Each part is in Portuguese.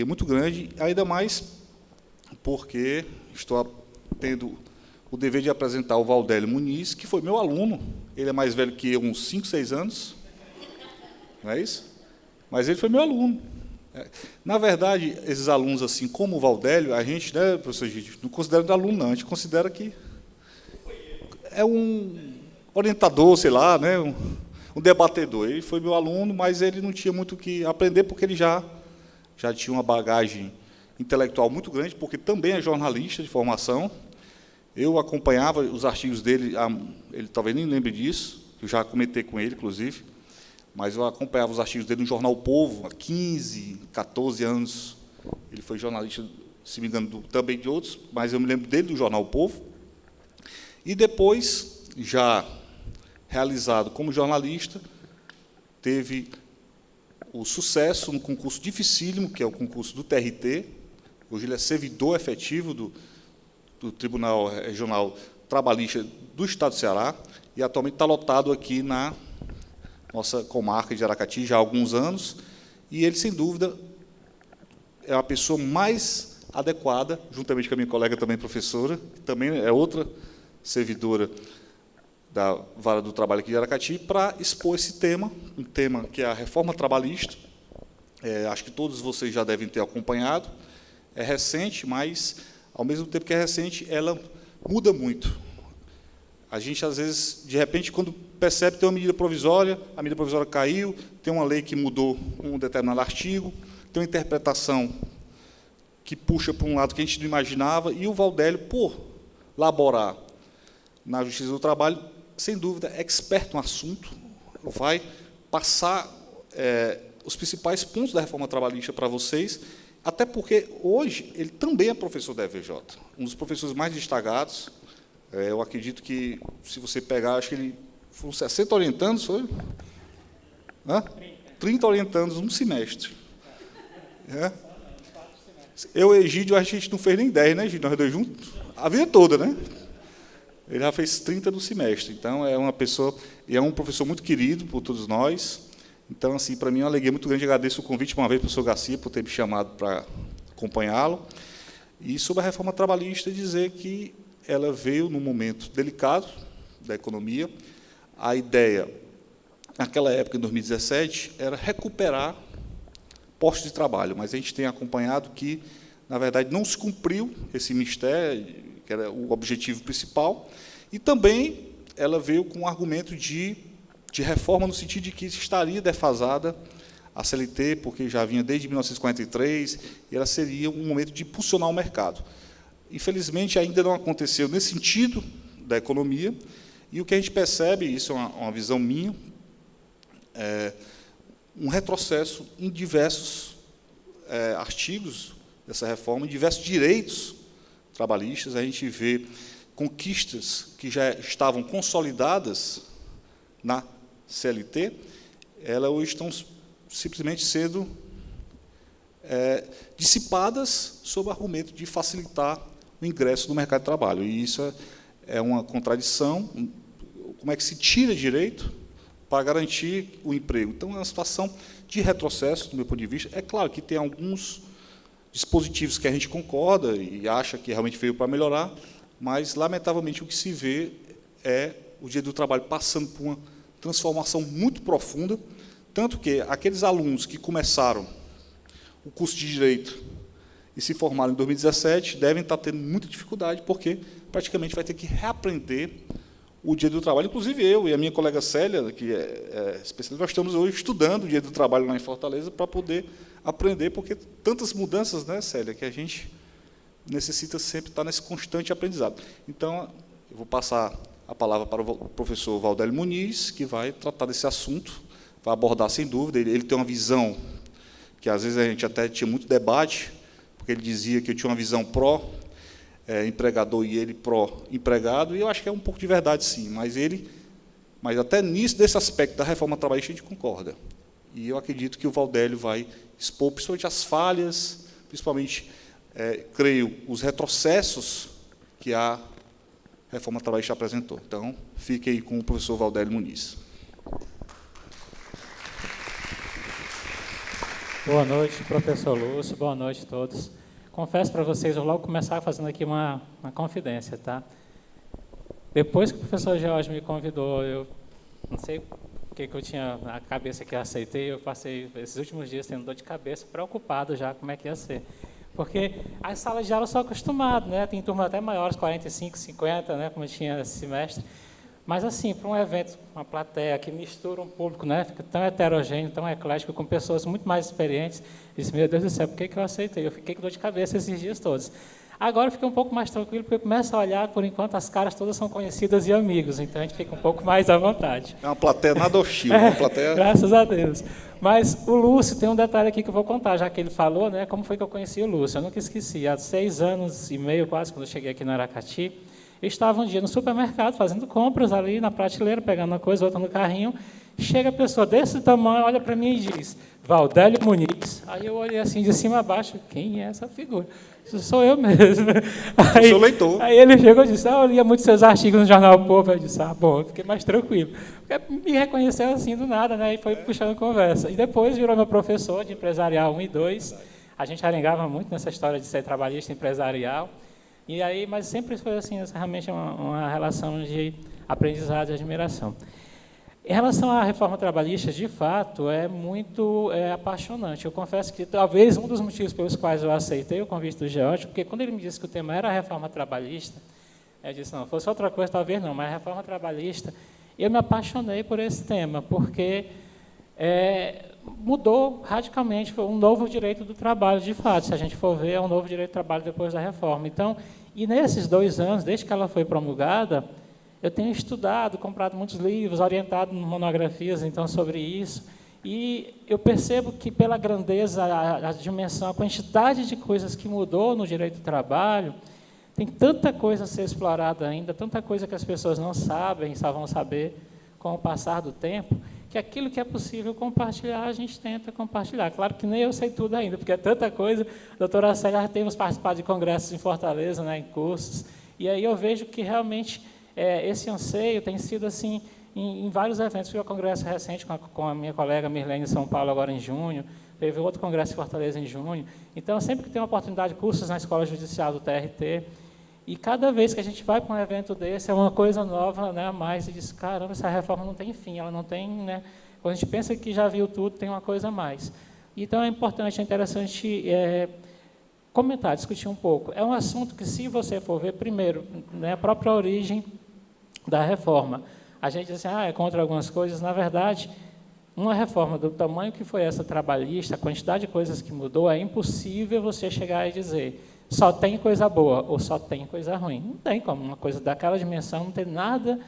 muito grande, ainda mais porque estou tendo o dever de apresentar o Valdélio Muniz, que foi meu aluno. Ele é mais velho que eu, uns 5, 6 anos. Não é isso? Mas ele foi meu aluno. Na verdade, esses alunos, assim como o Valdélio, a gente, né, professor Gide, não considera de aluno, não. A gente considera que é um orientador, sei lá, né, um debatedor. Ele foi meu aluno, mas ele não tinha muito o que aprender, porque ele já tinha uma bagagem intelectual muito grande, porque também é jornalista de formação. Eu acompanhava os artigos dele, ele talvez nem lembre disso, eu já comentei com ele, inclusive, mas eu acompanhava os artigos dele no jornal O Povo, há 15, 14 anos. Ele foi jornalista, se me engano, também de outros, mas eu me lembro dele do jornal O Povo. E depois, já realizado como jornalista, teve o sucesso no concurso dificílimo, que é o concurso do TRT. Hoje ele é servidor efetivo do Tribunal Regional Trabalhista do Estado do Ceará, e atualmente está lotado aqui na nossa comarca de Aracati já há alguns anos, e ele, sem dúvida, é a pessoa mais adequada, juntamente com a minha colega também professora, que também é outra servidora da Vara do Trabalho aqui de Aracati, para expor esse tema, um tema que é a reforma trabalhista. Acho que todos vocês já devem ter acompanhado. É recente, mas, ao mesmo tempo que é recente, ela muda muito. A gente, às vezes, de repente, quando percebe que tem uma medida provisória, a medida provisória caiu, tem uma lei que mudou um determinado artigo, tem uma interpretação que puxa para um lado que a gente não imaginava, e o Valdélio, por laborar na Justiça do Trabalho, sem dúvida, é expert no assunto, vai passar os principais pontos da reforma trabalhista para vocês, até porque, hoje, ele também é professor da FVJ, um dos professores mais destacados. Eu acredito que, se você pegar, acho que ele foram 60 orientandos, foi? 30 orientandos num semestre. Eu e Egídio, a gente não fez nem 10, né, Egídio? Nós dois juntos? A vida toda, né? Ele já fez 30 no semestre. Então, é uma pessoa, e é um professor muito querido por todos nós. Então, assim, para mim é uma alegria muito grande. Agradeço o convite uma vez para o professor Garcia por ter me chamado para acompanhá-lo. E, sobre a reforma trabalhista, dizer que ela veio num momento delicado da economia. A ideia, naquela época, em 2017, era recuperar postos de trabalho, mas a gente tem acompanhado que, na verdade, não se cumpriu esse mistério, que era o objetivo principal, e também ela veio com um argumento de reforma, no sentido de que estaria defasada a CLT, porque já vinha desde 1943, e ela seria um momento de impulsionar o mercado. Infelizmente, ainda não aconteceu nesse sentido da economia, e o que a gente percebe, isso é uma visão minha, um retrocesso em diversos artigos dessa reforma, em diversos direitos trabalhistas. A gente vê conquistas que já estavam consolidadas na CLT, elas hoje estão simplesmente sendo dissipadas sob o argumento de facilitar o ingresso no mercado de trabalho. E isso é uma contradição. Como é que se tira direito para garantir o emprego? Então, é uma situação de retrocesso, do meu ponto de vista. É claro que tem alguns dispositivos que a gente concorda e acha que realmente veio para melhorar, mas, lamentavelmente, o que se vê é o Direito do Trabalho passando por uma transformação muito profunda, tanto que aqueles alunos que começaram o curso de Direito e se formaram em 2017 devem estar tendo muita dificuldade, porque praticamente vai ter que reaprender o Direito do Trabalho. Inclusive, eu e a minha colega Célia, que é especialista, nós estamos hoje estudando o Direito do Trabalho lá em Fortaleza para poder aprender, porque tantas mudanças, né, Célia, que a gente necessita sempre estar nesse constante aprendizado. Então, eu vou passar a palavra para o professor Valdélio Muniz, que vai tratar desse assunto, vai abordar, sem dúvida. Ele tem uma visão que, às vezes, a gente até tinha muito debate, porque ele dizia que eu tinha uma visão pró-empregador e ele pró-empregado, e eu acho que é um pouco de verdade, sim, mas até nisso, desse aspecto da reforma trabalhista, a gente concorda. E eu acredito que o Valdélio vai expor, principalmente, as falhas, principalmente, creio, os retrocessos que a reforma trabalhista apresentou. Então, fique aí com o professor Valdélio Muniz. Boa noite, professor Lúcio, boa noite a todos. Confesso para vocês, eu vou logo começar fazendo aqui uma confidência, tá? Depois que o professor Jorge me convidou, eu não sei o que eu tinha na cabeça que eu aceitei, eu passei esses últimos dias tendo dor de cabeça, preocupado já como é que ia ser. Porque as salas de aula eu sou acostumado, né? Tem turmas até maiores, 45, 50, né? Como eu tinha esse semestre. Mas, assim, para um evento, uma plateia que mistura um público, né, fica tão heterogêneo, tão eclético, com pessoas muito mais experientes, eu disse, meu Deus do céu, por que eu aceitei? Eu fiquei com dor de cabeça esses dias todos. Agora eu fiquei um pouco mais tranquilo, porque eu começo a olhar, por enquanto, as caras todas são conhecidas e amigos, então a gente fica um pouco mais à vontade. É uma plateia nada hostil, uma plateia... Graças a Deus. Mas o Lúcio, tem um detalhe aqui que eu vou contar, já que ele falou, né, como foi que eu conheci o Lúcio. Eu nunca esqueci, há 6 anos e meio, quase, quando eu cheguei aqui no Aracati, eu estava um dia no supermercado, fazendo compras ali na prateleira, pegando uma coisa, voltando no carrinho. Chega a pessoa desse tamanho, olha para mim e diz, Valdélio Muniz. Aí eu olhei assim, de cima a baixo, quem é essa figura? Isso sou eu mesmo. Aí, sou leitor. Aí ele chegou e disse, eu lia muito seus artigos no Jornal O Povo. Eu disse, bom, eu fiquei mais tranquilo. Porque me reconheceu assim do nada, né? E foi puxando conversa. E depois virou meu professor de empresarial 1 e 2. A gente arengava muito nessa história de ser trabalhista empresarial. E aí, mas sempre foi assim, realmente uma relação de aprendizado e admiração. Em relação à reforma trabalhista, de fato, é muito apaixonante. Eu confesso que talvez um dos motivos pelos quais eu aceitei o convite do Geórgico, porque quando ele me disse que o tema era a reforma trabalhista, eu disse, não, fosse outra coisa, talvez não, mas a reforma trabalhista, eu me apaixonei por esse tema, porque mudou radicalmente, foi um novo direito do trabalho, de fato, se a gente for ver, é um novo direito do trabalho depois da reforma. Então, e nesses 2 anos, desde que ela foi promulgada, eu tenho estudado, comprado muitos livros, orientado em monografias, então, sobre isso, e eu percebo que, pela grandeza, a dimensão, a quantidade de coisas que mudou no direito do trabalho, tem tanta coisa a ser explorada ainda, tanta coisa que as pessoas não sabem, só vão saber com o passar do tempo, que aquilo que é possível compartilhar, a gente tenta compartilhar. Claro que nem eu sei tudo ainda, porque é tanta coisa. A doutora Célia, já temos participado de congressos em Fortaleza, né, em cursos, e aí eu vejo que realmente esse anseio tem sido assim em vários eventos. Fui ao congresso recente com a minha colega Mirlene em São Paulo, agora em junho, teve outro congresso em Fortaleza em junho. Então, sempre que tem uma oportunidade, cursos na Escola Judicial do TRT, e cada vez que a gente vai para um evento desse, é uma coisa nova, né, a mais, e diz, caramba, essa reforma não tem fim, ela não tem, né, quando a gente pensa que já viu tudo, tem uma coisa a mais. Então, é importante, é interessante comentar, discutir um pouco. É um assunto que, se você for ver, primeiro, né, a própria origem da reforma. A gente diz assim, é contra algumas coisas, na verdade, uma reforma do tamanho que foi essa trabalhista, a quantidade de coisas que mudou, é impossível você chegar e dizer só tem coisa boa ou só tem coisa ruim. Não tem como uma coisa daquela dimensão, não tem nada,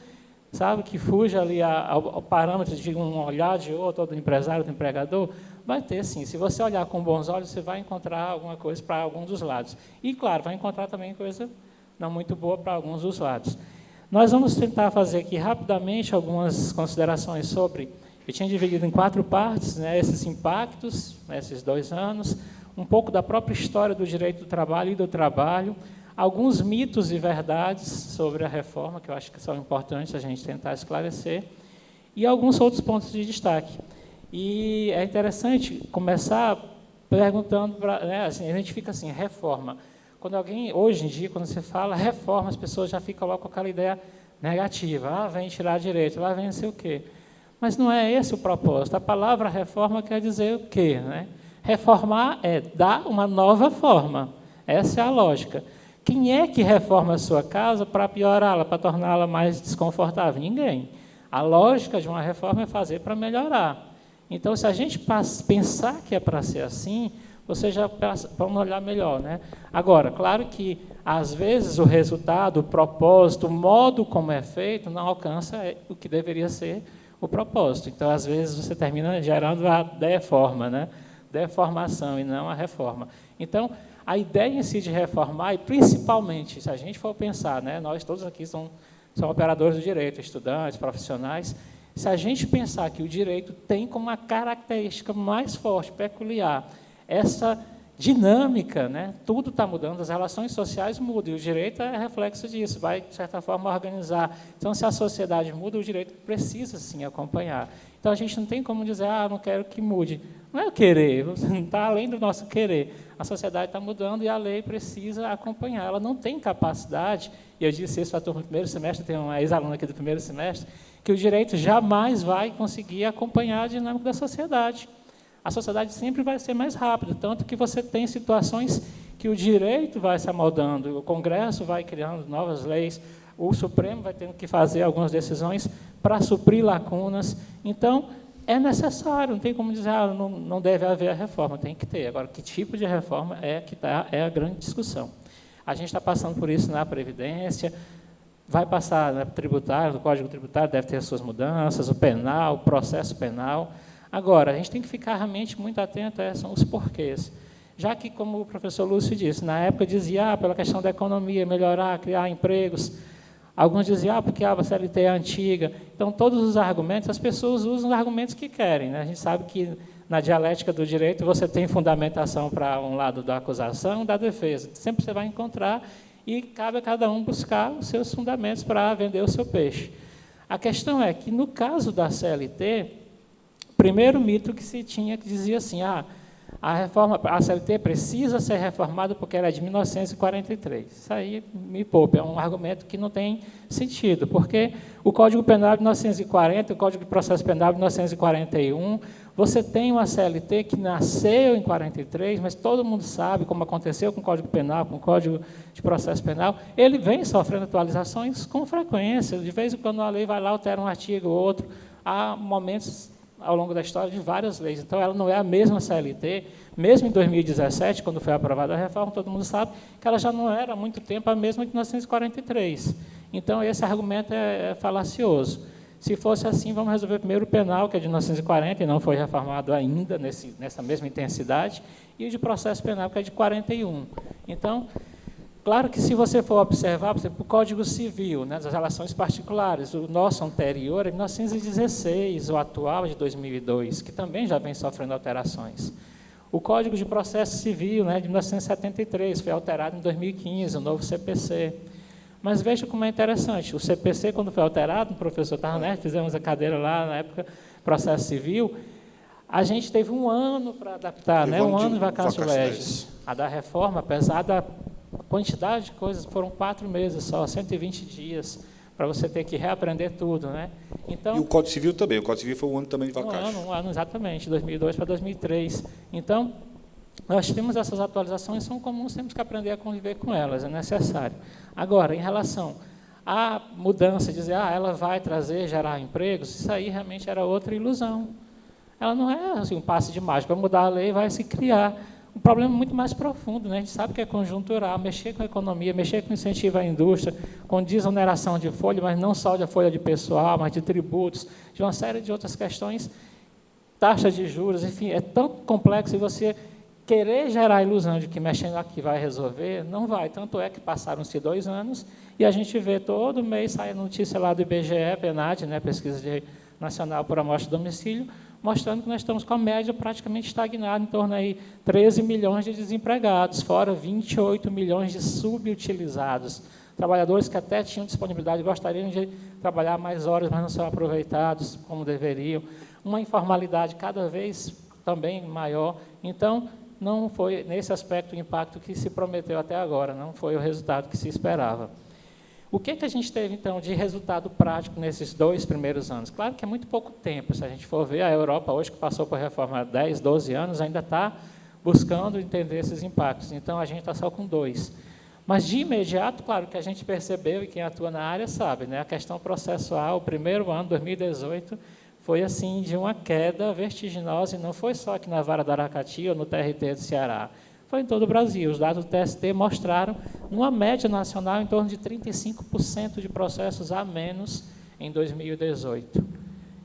sabe, que fuja ali ao parâmetro de um olhar de outro, ou do empresário, do empregador. Vai ter, sim. Se você olhar com bons olhos, você vai encontrar alguma coisa para algum dos lados. E, claro, vai encontrar também coisa não muito boa para alguns dos lados. Nós vamos tentar fazer aqui rapidamente algumas considerações sobre... Eu tinha dividido em 4 partes, né, esses impactos, nesses 2 anos, um pouco da própria história do direito do trabalho e do trabalho, alguns mitos e verdades sobre a reforma, que eu acho que são importantes a gente tentar esclarecer, e alguns outros pontos de destaque. E é interessante começar perguntando, né, assim, a gente fica assim, reforma. Quando alguém, hoje em dia, quando você fala reforma, as pessoas já ficam logo com aquela ideia negativa, vem tirar direito, lá vem não sei o quê. Mas não é esse o propósito. A palavra reforma quer dizer o quê, né? Reformar é dar uma nova forma. Essa é a lógica. Quem é que reforma a sua casa para piorá-la, para torná-la mais desconfortável? Ninguém. A lógica de uma reforma é fazer para melhorar. Então, se a gente pensar que é para ser assim, você já passa para um olhar melhor, né? Agora, claro que, às vezes, o resultado, o propósito, o modo como é feito, não alcança o que deveria ser o propósito. Então, às vezes, você termina gerando a deforma, né? Deformação e não a reforma. Então, a ideia em si de reformar, e principalmente, se a gente for pensar, né, nós todos aqui são operadores do direito, estudantes, profissionais, se a gente pensar que o direito tem como uma característica mais forte, peculiar, essa dinâmica, né? Tudo está mudando, as relações sociais mudam, e o direito é reflexo disso, vai, de certa forma, organizar. Então, se a sociedade muda, o direito precisa, sim, acompanhar. Então, a gente não tem como dizer, não quero que mude. Não é o querer, está além do nosso querer. A sociedade está mudando e a lei precisa acompanhar. Ela não tem capacidade, e eu disse isso para a turma do primeiro semestre, tem uma ex-aluna aqui do primeiro semestre, que o direito jamais vai conseguir acompanhar a dinâmica da sociedade. A sociedade sempre vai ser mais rápida, tanto que você tem situações que o direito vai se amoldando, o Congresso vai criando novas leis, o Supremo vai tendo que fazer algumas decisões para suprir lacunas. Então, é necessário, não tem como dizer, não deve haver a reforma, tem que ter. Agora, que tipo de reforma é a grande discussão. A gente está passando por isso na Previdência, vai passar na tributária, no Código Tributário deve ter as suas mudanças, o penal, o processo penal. Agora, a gente tem que ficar realmente muito atento a são os porquês. Já que, como o professor Lúcio disse, na época dizia, pela questão da economia, melhorar, criar empregos. Alguns diziam, porque a CLT é antiga. Então, todos os argumentos, as pessoas usam os argumentos que querem, né? A gente sabe que, na dialética do direito, você tem fundamentação para um lado da acusação e da defesa. Sempre você vai encontrar e cabe a cada um buscar os seus fundamentos para vender o seu peixe. A questão é que, no caso da CLT, primeiro mito que se tinha, que dizia assim, a CLT precisa ser reformada porque ela é de 1943. Isso aí me poupa, é um argumento que não tem sentido, porque o Código Penal de 1940, o Código de Processo Penal de 1941, você tem uma CLT que nasceu em 43, mas todo mundo sabe, como aconteceu com o Código Penal, com o Código de Processo Penal, ele vem sofrendo atualizações com frequência, de vez em quando a lei vai lá, altera um artigo ou outro, há momentos ao longo da história de várias leis. Então, ela não é a mesma CLT, mesmo em 2017, quando foi aprovada a reforma, todo mundo sabe que ela já não era há muito tempo a mesma de 1943. Então, esse argumento é falacioso. Se fosse assim, vamos resolver primeiro o penal, que é de 1940 e não foi reformado ainda nessa mesma intensidade, e o de processo penal, que é de 41. Então, claro que, se você for observar, por exemplo, o Código Civil, né, das relações particulares, o nosso anterior é de 1916, o atual é de 2002, que também já vem sofrendo alterações. O Código de Processo Civil, né, de 1973, foi alterado em 2015, o novo CPC. Mas veja como é interessante, o CPC, quando foi alterado, o professor Tarner, fizemos a cadeira lá, na época, processo civil, a gente teve um ano para adaptar, né, um ano de vacatio legis. A da reforma, apesar da quantidade de coisas, foram 4 meses só, 120 dias, para você ter que reaprender tudo, né? Então, e o Código Civil também, o Código Civil foi um ano também de vacatio. Um ano exatamente, de 2002 para 2003. Então, nós temos essas atualizações, são comuns, temos que aprender a conviver com elas, é necessário. Agora, em relação à mudança, dizer, ela vai gerar empregos, isso aí realmente era outra ilusão. Ela não é assim, um passe de mágica, vai mudar a lei, vai se criar. Um problema muito mais profundo, né? A gente sabe que é conjuntural, mexer com a economia, mexer com incentivo à indústria, com desoneração de folha, mas não só de folha de pessoal, mas de tributos, de uma série de outras questões, taxa de juros, enfim, é tão complexo, e você querer gerar a ilusão de que mexendo aqui vai resolver, não vai. Tanto é que passaram-se 2 anos e a gente vê todo mês sair notícia lá do IBGE, PNAD, né, Pesquisa Nacional por Amostra de Domicílio, mostrando que nós estamos com a média praticamente estagnada, em torno aí 13 milhões de desempregados, fora 28 milhões de subutilizados. Trabalhadores que até tinham disponibilidade, gostariam de trabalhar mais horas, mas não são aproveitados como deveriam. Uma informalidade cada vez também maior. Então, não foi, nesse aspecto, o impacto que se prometeu até agora, não foi o resultado que se esperava. O que a gente teve, então, de resultado prático nesses 2 primeiros anos? Claro que é muito pouco tempo, se a gente for ver, a Europa, hoje que passou por reforma há 10, 12 anos, ainda está buscando entender esses impactos, então a gente está só com 2. Mas, de imediato, claro, que a gente percebeu, e quem atua na área sabe, né, a questão processual, o primeiro ano, 2018, foi assim, de uma queda vertiginosa, e não foi só aqui na Vara do Aracati ou no TRT do Ceará, foi em todo o Brasil. Os dados do TST mostraram, numa média nacional, em torno de 35% de processos a menos em 2018.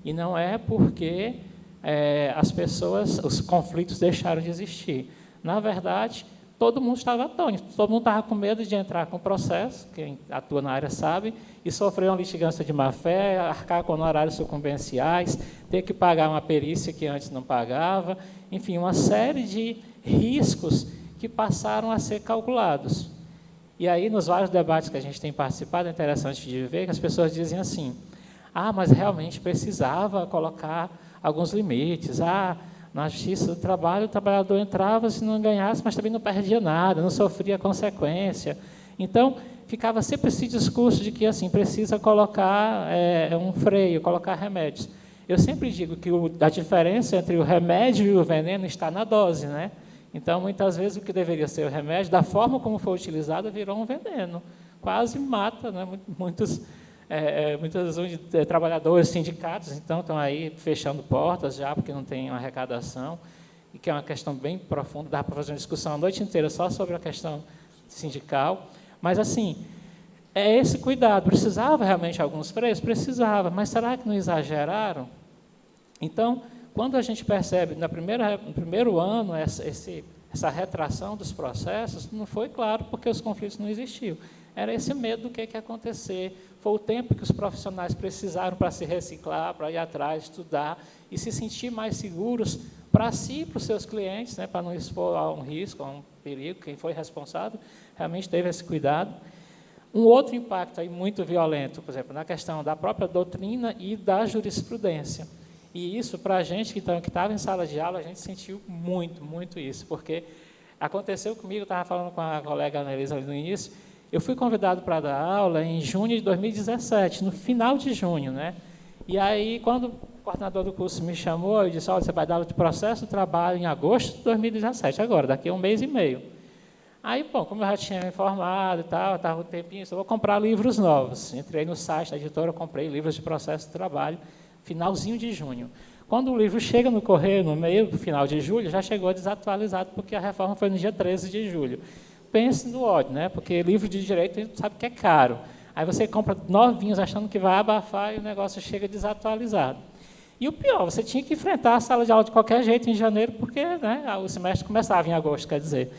E não é porque os conflitos deixaram de existir. Na verdade, todo mundo estava atônito, todo mundo estava com medo de entrar com o processo, quem atua na área sabe, e sofrer uma litigância de má-fé, arcar com honorários sucumbenciais, ter que pagar uma perícia que antes não pagava, enfim, uma série de riscos que passaram a ser calculados. E aí, nos vários debates que a gente tem participado, é interessante de ver que as pessoas dizem assim, mas realmente precisava colocar alguns limites, na justiça do trabalho, o trabalhador entrava, se não ganhasse, mas também não perdia nada, não sofria consequência. Então, ficava sempre esse discurso de que assim, precisa colocar um freio, colocar remédios. Eu sempre digo que a diferença entre o remédio e o veneno está na dose, né? Então, muitas vezes, o que deveria ser o remédio, da forma como foi utilizado, virou um veneno. Quase mata, né? Muitos trabalhadores, sindicatos, então, estão aí fechando portas já, porque não tem uma arrecadação, e que é uma questão bem profunda, dá para fazer uma discussão a noite inteira só sobre a questão sindical. Mas, assim, é esse cuidado. Precisava realmente alguns freios? Precisava, mas será que não exageraram? Então, quando a gente percebe, no primeiro ano, essa retração dos processos, não foi claro porque os conflitos não existiam. Era esse medo do que ia acontecer. Foi o tempo que os profissionais precisaram para se reciclar, para ir atrás, estudar e se sentir mais seguros para si e para os seus clientes, né, para não expor a um risco, a um perigo. Quem foi responsável realmente teve esse cuidado. Um outro impacto aí muito violento, por exemplo, na questão da própria doutrina e da jurisprudência. E isso, para a gente que estava em sala de aula, a gente sentiu muito, muito isso, porque aconteceu comigo, eu estava falando com a colega Annelisa no início, eu fui convidado para dar aula em junho de 2017, no final de junho, né? E aí, quando o coordenador do curso me chamou, eu disse, olha, você vai dar aula de processo do trabalho em agosto de 2017, agora, daqui a 1 mês e meio. Aí, bom, como eu já tinha me informado e tal, estava um tempinho, eu vou comprar livros novos. Entrei no site da editora, comprei livros de processo do trabalho, finalzinho de junho. Quando o livro chega no correio, no meio do final de julho, já chegou desatualizado, porque a reforma foi no dia 13 de julho. Pense no ódio, né? Porque livro de direito a gente sabe que é caro. Aí você compra novinhos achando que vai abafar e o negócio chega desatualizado. E o pior, você tinha que enfrentar a sala de aula de qualquer jeito em janeiro, porque, né, o semestre começava em agosto, quer dizer.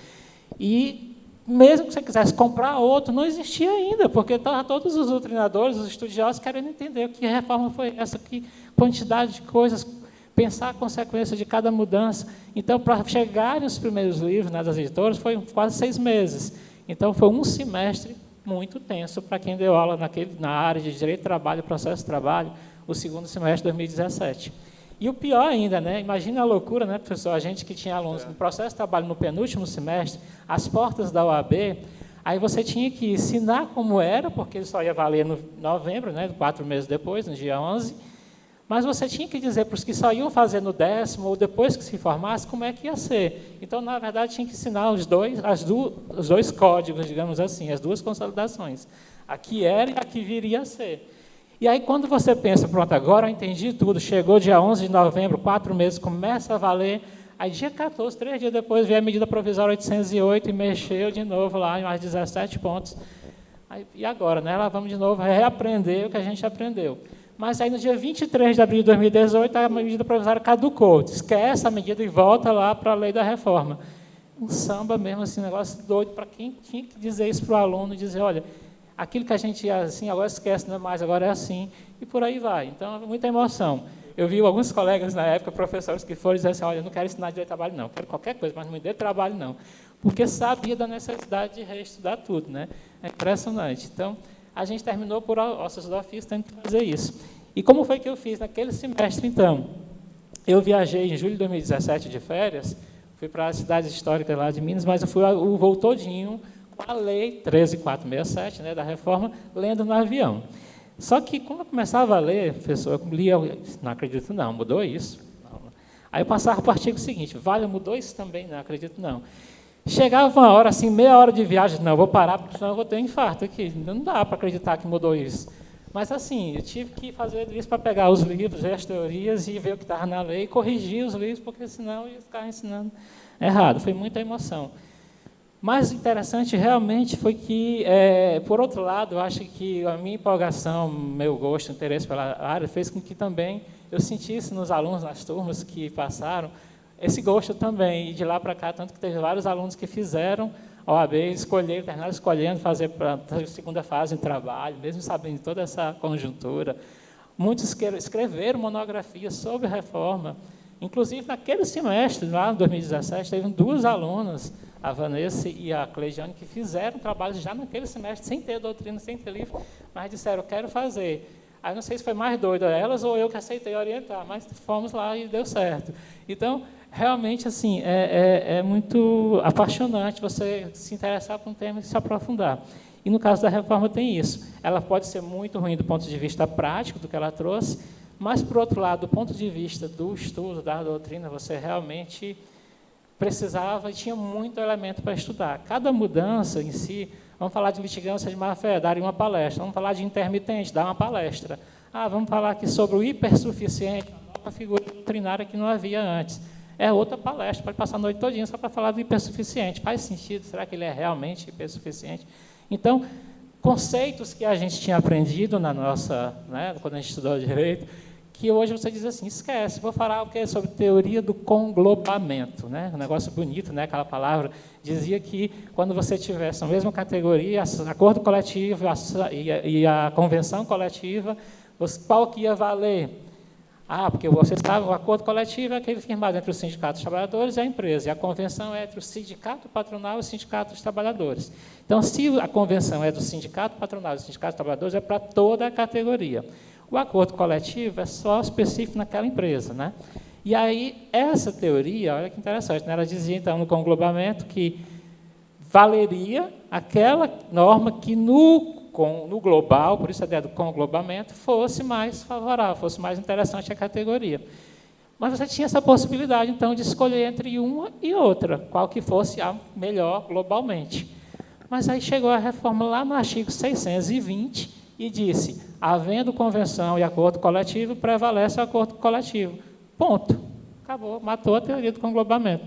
E mesmo que você quisesse comprar outro, não existia ainda, porque estavam todos os doutrinadores, os estudiosos, querendo entender o que reforma foi essa, que quantidade de coisas, pensar a consequência de cada mudança. Então, para chegarem os primeiros livros, né, das editoras, foi quase 6 meses. Então, foi um semestre muito tenso para quem deu aula na área de Direito do Trabalho e Processo de Trabalho, o segundo semestre de 2017. E o pior ainda, né? Imagina a loucura, né, professor? A gente que tinha alunos no processo de trabalho no penúltimo semestre, às portas da OAB, aí você tinha que ensinar como era, porque ele só ia valer no novembro, né, 4 meses depois, no dia 11, mas você tinha que dizer para os que só iam fazer no 10º ou depois que se formasse, como é que ia ser. Então, na verdade, tinha que ensinar os dois códigos, digamos assim, as duas consolidações, a que era e a que viria a ser. E aí, quando você pensa, pronto, agora eu entendi tudo, chegou dia 11 de novembro, 4 meses, começa a valer, aí dia 14, 3 dias depois, veio a medida provisória 808 e mexeu de novo lá em mais 17 pontos. Aí, e agora, né? Lá vamos de novo reaprender o que a gente aprendeu. Mas aí, no dia 23 de abril de 2018, a medida provisória caducou, esquece a medida e volta lá para a lei da reforma. Um samba mesmo, assim, um negócio doido para quem tinha que dizer isso para o aluno, dizer, olha, aquilo que a gente ia assim, agora esquece, não é mais, agora é assim, e por aí vai. Então, muita emoção. Eu vi alguns colegas na época, professores, que foram dizer assim, olha, eu não quero ensinar direito de trabalho, não, quero qualquer coisa, mas não me dê trabalho, não. Porque sabia da necessidade de reestudar tudo, né? É impressionante. Então, a gente terminou por ossos do ofício tendo que fazer isso. E como foi que eu fiz naquele semestre, então? Eu viajei em julho de 2017 de férias, fui para as cidades históricas lá de Minas, mas eu fui o voo todinho, a lei 13.467, né, da reforma, lendo no avião. Só que, quando eu começava a ler, professor, eu lia, não acredito não, mudou isso. Não. Aí eu passava para o artigo seguinte, vale, mudou isso também? Não acredito não. Chegava uma hora, assim, meia hora de viagem, não, eu vou parar, porque senão eu vou ter um infarto aqui. Não dá para acreditar que mudou isso. Mas, assim, eu tive que fazer isso para pegar os livros, ver as teorias e ver o que estava na lei, e corrigir os livros, porque senão eu ia ficar ensinando errado. Foi muita emoção. Mas o interessante realmente foi que, por outro lado, eu acho que a minha empolgação, meu gosto, interesse pela área, fez com que também eu sentisse nos alunos, nas turmas que passaram, esse gosto também. E de lá para cá, tanto que teve vários alunos que fizeram a OAB, terminaram escolhendo fazer para a segunda fase em trabalho, mesmo sabendo de toda essa conjuntura. Muitos escreveram monografias sobre reforma. Inclusive, naquele semestre, lá em 2017, teve 2 alunas, a Vanessa e a Cleidiane, que fizeram trabalhos já naquele semestre, sem ter doutrina, sem ter livro, mas disseram, eu quero fazer. Aí não sei se foi mais doido elas ou eu que aceitei orientar, mas fomos lá e deu certo. Então, realmente, assim, é muito apaixonante você se interessar por um tema e se aprofundar. E no caso da reforma tem isso. Ela pode ser muito ruim do ponto de vista prático do que ela trouxe, mas, por outro lado, do ponto de vista do estudo, da doutrina, você realmente precisava e tinha muito elemento para estudar. Cada mudança em si, vamos falar de litigância de má-fé, daria uma palestra. Vamos falar de intermitente, dar uma palestra. Vamos falar aqui sobre o hipersuficiente, uma nova figura doutrinária que não havia antes. É outra palestra, pode passar a noite todinha só para falar do hipersuficiente. Faz sentido? Será que ele é realmente hipersuficiente? Então, conceitos que a gente tinha aprendido na nossa, quando a gente estudou direito, que hoje você diz assim, esquece, vou falar o que sobre teoria do conglobamento, um negócio bonito, aquela palavra, dizia que quando você tivesse na mesma categoria, acordo coletivo e a convenção coletiva, qual que ia valer? Porque você sabe, o acordo coletivo é aquele firmado entre os sindicatos dos trabalhadores e a empresa, e a convenção é entre o sindicato patronal e o sindicato dos trabalhadores. Então, se a convenção é do sindicato patronal e do sindicato dos trabalhadores, é para toda a categoria. O acordo coletivo é só específico naquela empresa. E aí, essa teoria, olha que interessante, ela dizia, então, no conglobamento, que valeria aquela norma que no global, por isso a ideia do conglobamento, fosse mais favorável, fosse mais interessante a categoria. Mas você tinha essa possibilidade, então, de escolher entre uma e outra, qual que fosse a melhor globalmente. Mas aí chegou a reforma lá no artigo 620 e disse, havendo convenção e acordo coletivo, prevalece o acordo coletivo. Ponto. Acabou, matou a teoria do conglobamento.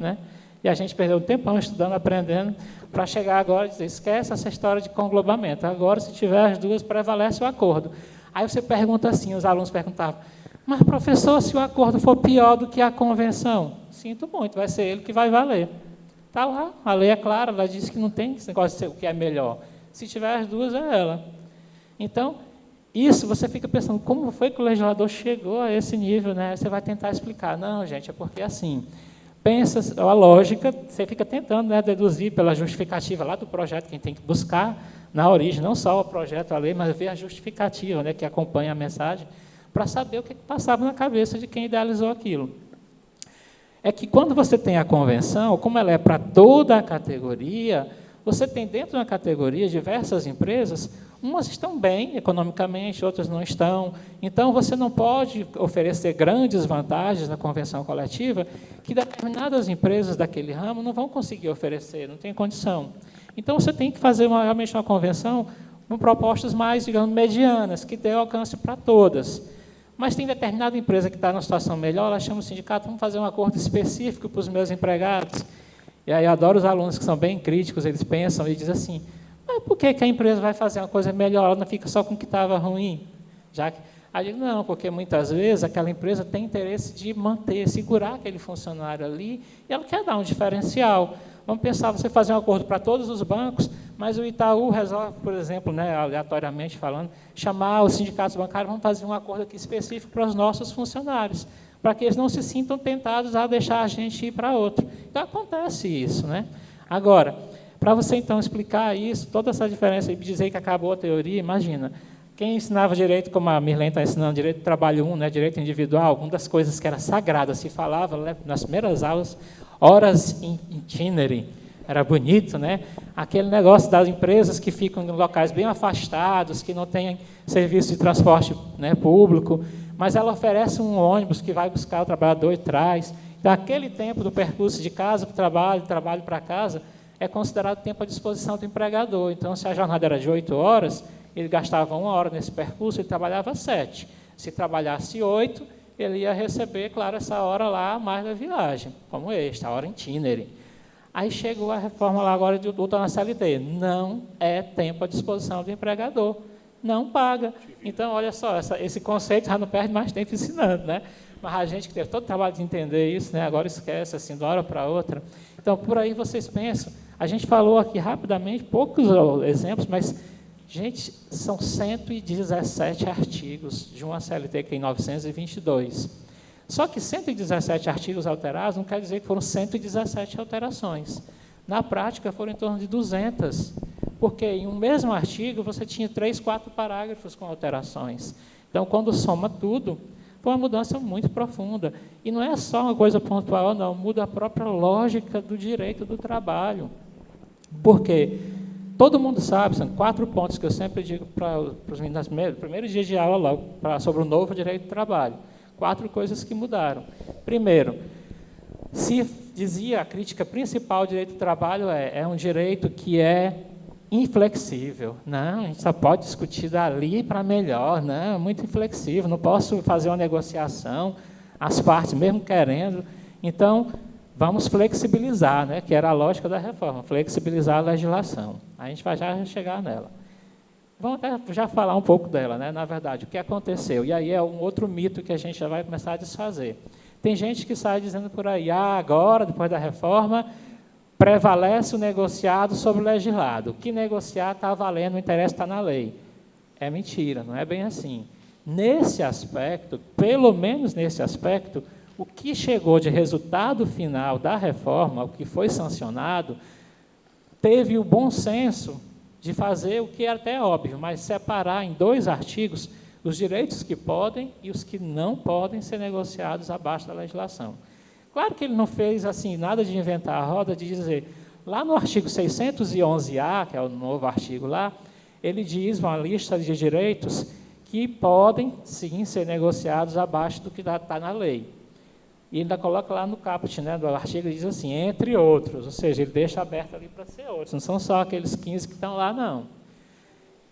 E a gente perdeu um tempão estudando, aprendendo, para chegar agora e dizer, esquece essa história de conglobamento. Agora, se tiver as duas, prevalece o acordo. Aí você pergunta assim, os alunos perguntavam, mas, professor, se o acordo for pior do que a convenção? Sinto muito, vai ser ele que vai valer. Está lá, a lei é clara, ela diz que não tem esse negócio de ser o que é melhor. Se tiver as duas, é ela. Então, isso você fica pensando, como foi que o legislador chegou a esse nível? Você vai tentar explicar. Não, gente, é porque assim, pensa a lógica, você fica tentando deduzir pela justificativa lá do projeto, quem tem que buscar na origem, não só o projeto, a lei, mas ver a justificativa que acompanha a mensagem, para saber o que passava na cabeça de quem idealizou aquilo. É que quando você tem a convenção, como ela é para toda a categoria, você tem dentro da categoria diversas empresas, umas estão bem economicamente, outras não estão. Então, você não pode oferecer grandes vantagens na convenção coletiva que determinadas empresas daquele ramo não vão conseguir oferecer, não tem condição. Então, você tem que fazer realmente uma convenção com propostas mais, digamos, medianas, que dê alcance para todas. Mas tem determinada empresa que está numa situação melhor, ela chama o sindicato, vamos fazer um acordo específico para os meus empregados. E aí eu adoro os alunos que são bem críticos, eles pensam e dizem assim, mas por que a empresa vai fazer uma coisa melhor? Ela não fica só com o que estava ruim? Aí eu digo, não, porque muitas vezes aquela empresa tem interesse de manter, segurar aquele funcionário ali, e ela quer dar um diferencial. Vamos pensar, você fazer um acordo para todos os bancos, mas o Itaú resolve, por exemplo, aleatoriamente falando, chamar os sindicatos bancários, vamos fazer um acordo aqui específico para os nossos funcionários, para que eles não se sintam tentados a deixar a gente ir para outro. Então, acontece isso. Agora, para você, então, explicar isso, toda essa diferença, e dizer que acabou a teoria, imagina, quem ensinava direito, como a Mirlene está ensinando, direito do trabalho 1, direito individual, uma das coisas que era sagrada, se falava nas primeiras aulas, horas in itinere, era bonito, aquele negócio das empresas que ficam em locais bem afastados, que não têm serviço de transporte público, mas ela oferece um ônibus que vai buscar o trabalhador e traz. Então, aquele tempo do percurso de casa para o trabalho, de trabalho para casa, é considerado tempo à disposição do empregador. Então, se a jornada era de 8 horas, ele gastava 1 hora nesse percurso, ele trabalhava 7. Se trabalhasse 8, ele ia receber, claro, essa hora lá a mais da viagem, como a hora itinere. Aí chegou a reforma lá agora de luta na CLT. Não é tempo à disposição do empregador. Não paga. Então, olha só, esse conceito já não perde mais tempo ensinando, Mas a gente que teve todo o trabalho de entender isso, agora esquece, assim, de uma hora para outra. Então, por aí vocês pensam, a gente falou aqui rapidamente, poucos exemplos, mas, gente, são 117 artigos de uma CLT que tem 922. Só que 117 artigos alterados não quer dizer que foram 117 alterações. Na prática, foram em torno de 200, porque em um mesmo artigo você tinha 3, 4 parágrafos com alterações. Então, quando soma tudo, foi uma mudança muito profunda. E não é só uma coisa pontual, não, muda a própria lógica do direito do trabalho. Por quê? Todo mundo sabe, são 4 pontos que eu sempre digo para os meninos no primeiro dia de aula, logo, sobre o novo direito do trabalho. 4 coisas que mudaram. Primeiro, se dizia a crítica principal do direito do trabalho é um direito que é inflexível. Não, a gente só pode discutir dali para melhor. Não, é muito inflexível, não posso fazer uma negociação, as partes mesmo querendo. Então, vamos flexibilizar, né, que era a lógica da reforma, flexibilizar a legislação. A gente vai já chegar nela. Vamos até já falar um pouco dela, né, na verdade, o que aconteceu. E aí é um outro mito que a gente já vai começar a desfazer. Tem gente que sai dizendo por aí, agora, depois da reforma, prevalece o negociado sobre o legislado. O que negociar está valendo, o interesse está na lei. É mentira, não é bem assim. Nesse aspecto, pelo menos nesse aspecto, o que chegou de resultado final da reforma, o que foi sancionado, teve o bom senso de fazer o que é até óbvio, mas separar em 2 artigos os direitos que podem e os que não podem ser negociados abaixo da legislação. Claro que ele não fez assim nada de inventar a roda, de dizer, lá no artigo 611-A, que é o novo artigo lá, ele diz uma lista de direitos que podem, sim, ser negociados abaixo do que está na lei. E ainda coloca lá no caput, né, do artigo, ele diz assim, entre outros, ou seja, ele deixa aberto ali para ser outros, não são só aqueles 15 que estão lá, não.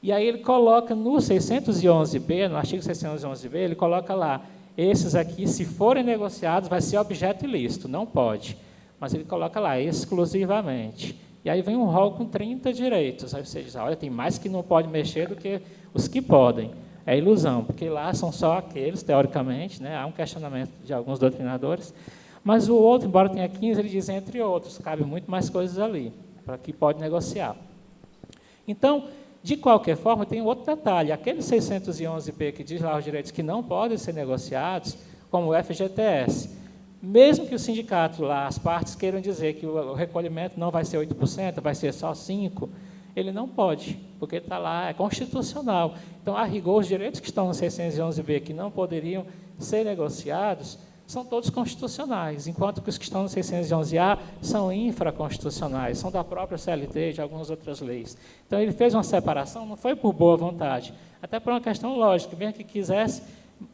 E aí ele coloca no 611-B, no artigo 611-B, ele coloca lá, esses aqui, se forem negociados, vai ser objeto ilícito, não pode. Mas ele coloca lá, exclusivamente. E aí vem um rol com 30 direitos. Aí você diz, olha, tem mais que não pode mexer do que os que podem. É ilusão, porque lá são só aqueles, teoricamente, né? Há um questionamento de alguns doutrinadores. Mas o outro, embora tenha 15, ele diz entre outros, cabe muito mais coisas ali, para que pode negociar. Então, de qualquer forma, tem outro detalhe. Aquele 611-P que diz lá os direitos que não podem ser negociados, como o FGTS, mesmo que o sindicato lá, as partes queiram dizer que o recolhimento não vai ser 8%, vai ser só 5%, ele não pode, porque está lá, é constitucional. Então, a rigor, os direitos que estão no 611-B que não poderiam ser negociados, são todos constitucionais, enquanto que os que estão no 611-A são infraconstitucionais, são da própria CLT e de algumas outras leis. Então, ele fez uma separação, não foi por boa vontade, até por uma questão lógica, mesmo que quisesse,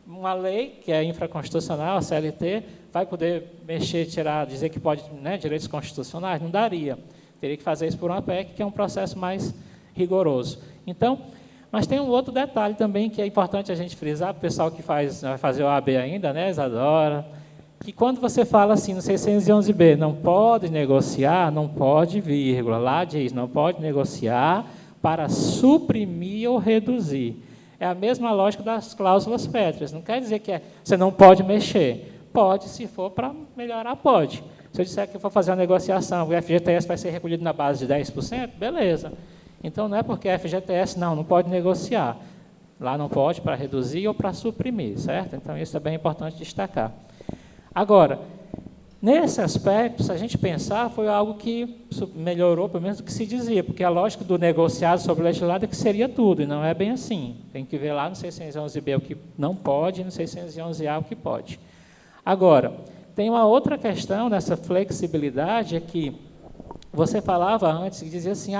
uma lei que é infraconstitucional, a CLT, vai poder mexer, tirar, dizer que pode, né, direitos constitucionais? Não daria. Teria que fazer isso por uma PEC, que é um processo mais rigoroso. Então, mas tem um outro detalhe também que é importante a gente frisar, para o pessoal que vai fazer o AB ainda, né, Isadora, que quando você fala assim no 611-B, não pode negociar, não pode, vírgula, lá diz, não pode negociar para suprimir ou reduzir. É a mesma lógica das cláusulas pétreas, não quer dizer que você não pode mexer. Pode, se for para melhorar, pode. Se eu disser que eu vou fazer uma negociação, o FGTS vai ser recolhido na base de 10%, beleza. Então, não é porque é FGTS, não pode negociar. Lá não pode para reduzir ou para suprimir, certo? Então, isso é bem importante destacar. Agora, nesse aspecto, se a gente pensar, foi algo que melhorou, pelo menos, do que se dizia, porque a lógica do negociado sobre o legislado é que seria tudo, e não é bem assim. Tem que ver lá no 611-B o que não pode e no 611-A o que pode. Agora, tem uma outra questão nessa flexibilidade, é que você falava antes, que dizia assim,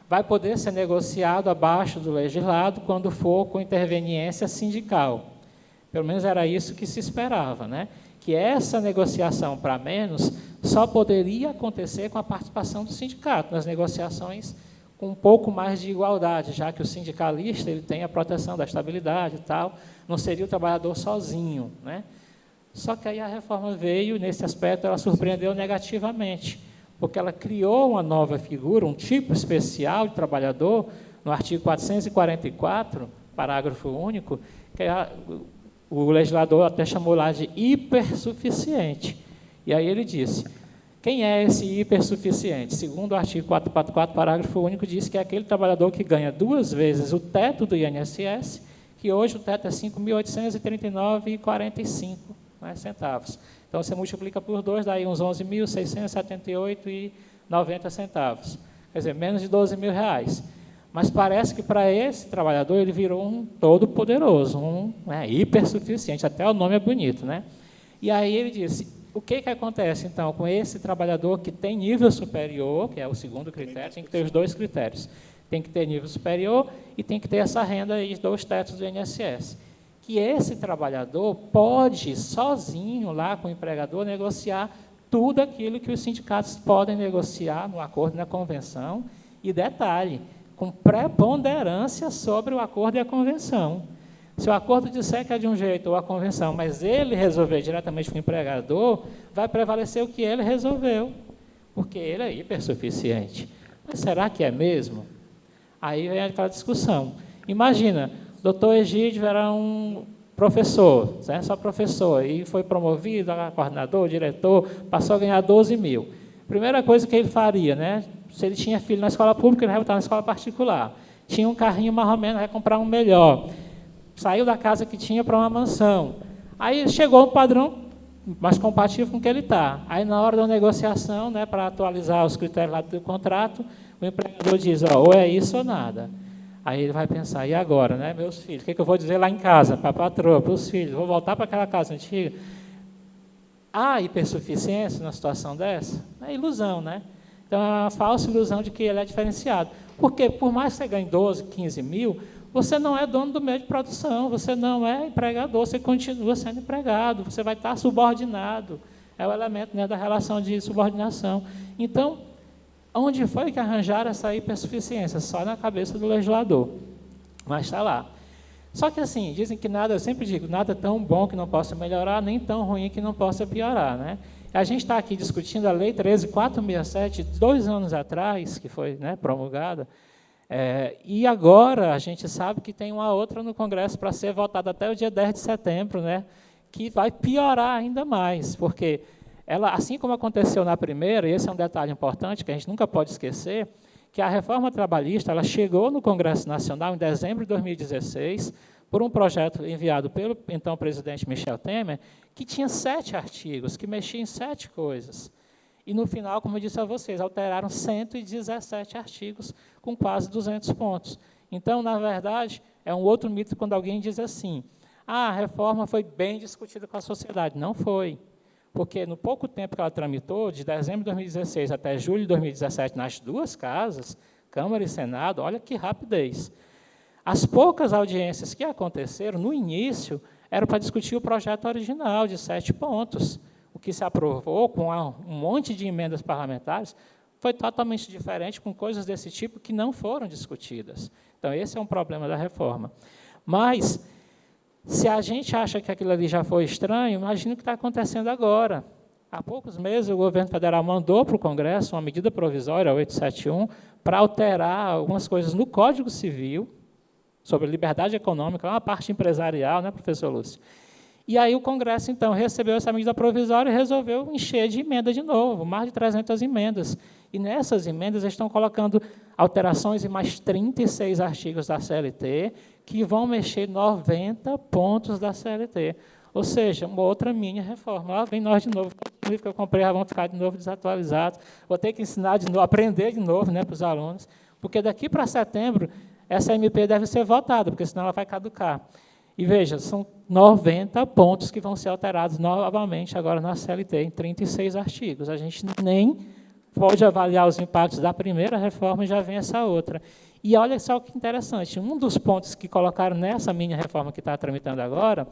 vai poder ser negociado abaixo do legislado quando for com interveniência sindical. Pelo menos era isso que se esperava, né? Que essa negociação para menos só poderia acontecer com a participação do sindicato, nas negociações com um pouco mais de igualdade, já que o sindicalista ele tem a proteção da estabilidade e tal, não seria o trabalhador sozinho, né? Só que aí a reforma veio, nesse aspecto, ela surpreendeu negativamente, porque ela criou uma nova figura, um tipo especial de trabalhador, no artigo 444, parágrafo único, que o legislador até chamou lá de hipersuficiente. E aí ele disse, quem é esse hipersuficiente? Segundo o artigo 444, parágrafo único, diz que é aquele trabalhador que ganha 2 vezes o teto do INSS, que hoje o teto é R$ 5.839,45 centavos. Então, você multiplica por 2, daí uns 11.678 e 90 centavos. Quer dizer, menos de R$12.000. Mas parece que para esse trabalhador ele virou um todo-poderoso, hipersuficiente, até o nome é bonito, né? E aí ele disse, o que acontece, então, com esse trabalhador que tem nível superior, que é o segundo critério, tem que ter os dois critérios. Tem que ter nível superior e tem que ter essa renda aí, 2 tetos do INSS. Que esse trabalhador pode, sozinho, lá com o empregador, negociar tudo aquilo que os sindicatos podem negociar no acordo, na convenção, e detalhe, com preponderância sobre o acordo e a convenção. Se o acordo disser que é de um jeito ou a convenção, mas ele resolver diretamente com o empregador, vai prevalecer o que ele resolveu, porque ele é hipersuficiente. Mas será que é mesmo? Aí vem aquela discussão. Imagina, doutor Egídio era um professor, só professor, e foi promovido a coordenador, diretor, passou a ganhar 12 mil. Primeira coisa que ele faria, né? Se ele tinha filho na escola pública, ele vai botar na escola particular. Tinha um carrinho mais ou menos, vai comprar um melhor. Saiu da casa que tinha para uma mansão. Aí chegou um padrão mais compatível com o que ele está. Aí, na hora da negociação, né, para atualizar os critérios lá do contrato, o empregador diz, ou é isso ou nada. Aí ele vai pensar, e agora, né, meus filhos? O que eu vou dizer lá em casa, para a patroa, para os filhos? Vou voltar para aquela casa antiga? Há hipersuficiência numa situação dessa? É ilusão, né? Então, é uma falsa ilusão de que ele é diferenciado. Porque, por mais que você ganhe 12, 15 mil, você não é dono do meio de produção, você não é empregador, você continua sendo empregado, você vai estar subordinado. É o elemento, né, da relação de subordinação. Então, onde foi que arranjaram essa hipersuficiência? Só na cabeça do legislador. Mas está lá. Só que, assim, dizem que nada, eu sempre digo, nada é tão bom que não possa melhorar, nem tão ruim que não possa piorar, né? A gente está aqui discutindo a Lei 13.467, 2 anos atrás, que foi, né, promulgada, e agora a gente sabe que tem uma outra no Congresso para ser votada até o dia 10 de setembro, né, que vai piorar ainda mais, porque ela, assim como aconteceu na primeira, e esse é um detalhe importante que a gente nunca pode esquecer, que a reforma trabalhista ela chegou no Congresso Nacional em dezembro de 2016, por um projeto enviado pelo então presidente Michel Temer, que tinha 7 artigos, que mexia em 7 coisas. E, no final, como eu disse a vocês, alteraram 117 artigos com quase 200 pontos. Então, na verdade, é um outro mito quando alguém diz assim, a reforma foi bem discutida com a sociedade. Não foi, porque no pouco tempo que ela tramitou, de dezembro de 2016 até julho de 2017, nas 2 casas, Câmara e Senado, olha que rapidez. As poucas audiências que aconteceram, no início, eram para discutir o projeto original, de 7 pontos. O que se aprovou, com um monte de emendas parlamentares, foi totalmente diferente, com coisas desse tipo que não foram discutidas. Então, esse é um problema da reforma. Mas, se a gente acha que aquilo ali já foi estranho, imagine o que está acontecendo agora. Há poucos meses, o governo federal mandou para o Congresso uma medida provisória, a 871, para alterar algumas coisas no Código Civil, sobre liberdade econômica, uma parte empresarial, né, professor Lúcio? E aí o Congresso, então, recebeu essa medida provisória e resolveu encher de emenda de novo, mais de 300 emendas. E nessas emendas eles estão colocando alterações em mais 36 artigos da CLT, que vão mexer 90 pontos da CLT. Ou seja, uma outra mini reforma. Lá vem nós de novo, o livro que eu comprei já vão ficar de novo desatualizados. Vou ter que ensinar de novo, aprender de novo, né, para os alunos, porque daqui para setembro essa MP deve ser votada, porque senão ela vai caducar. E veja, são 90 pontos que vão ser alterados novamente agora na CLT, em 36 artigos. A gente nem pode avaliar os impactos da primeira reforma e já vem essa outra. E olha só que interessante, um dos pontos que colocaram nessa mini reforma que está tramitando agora,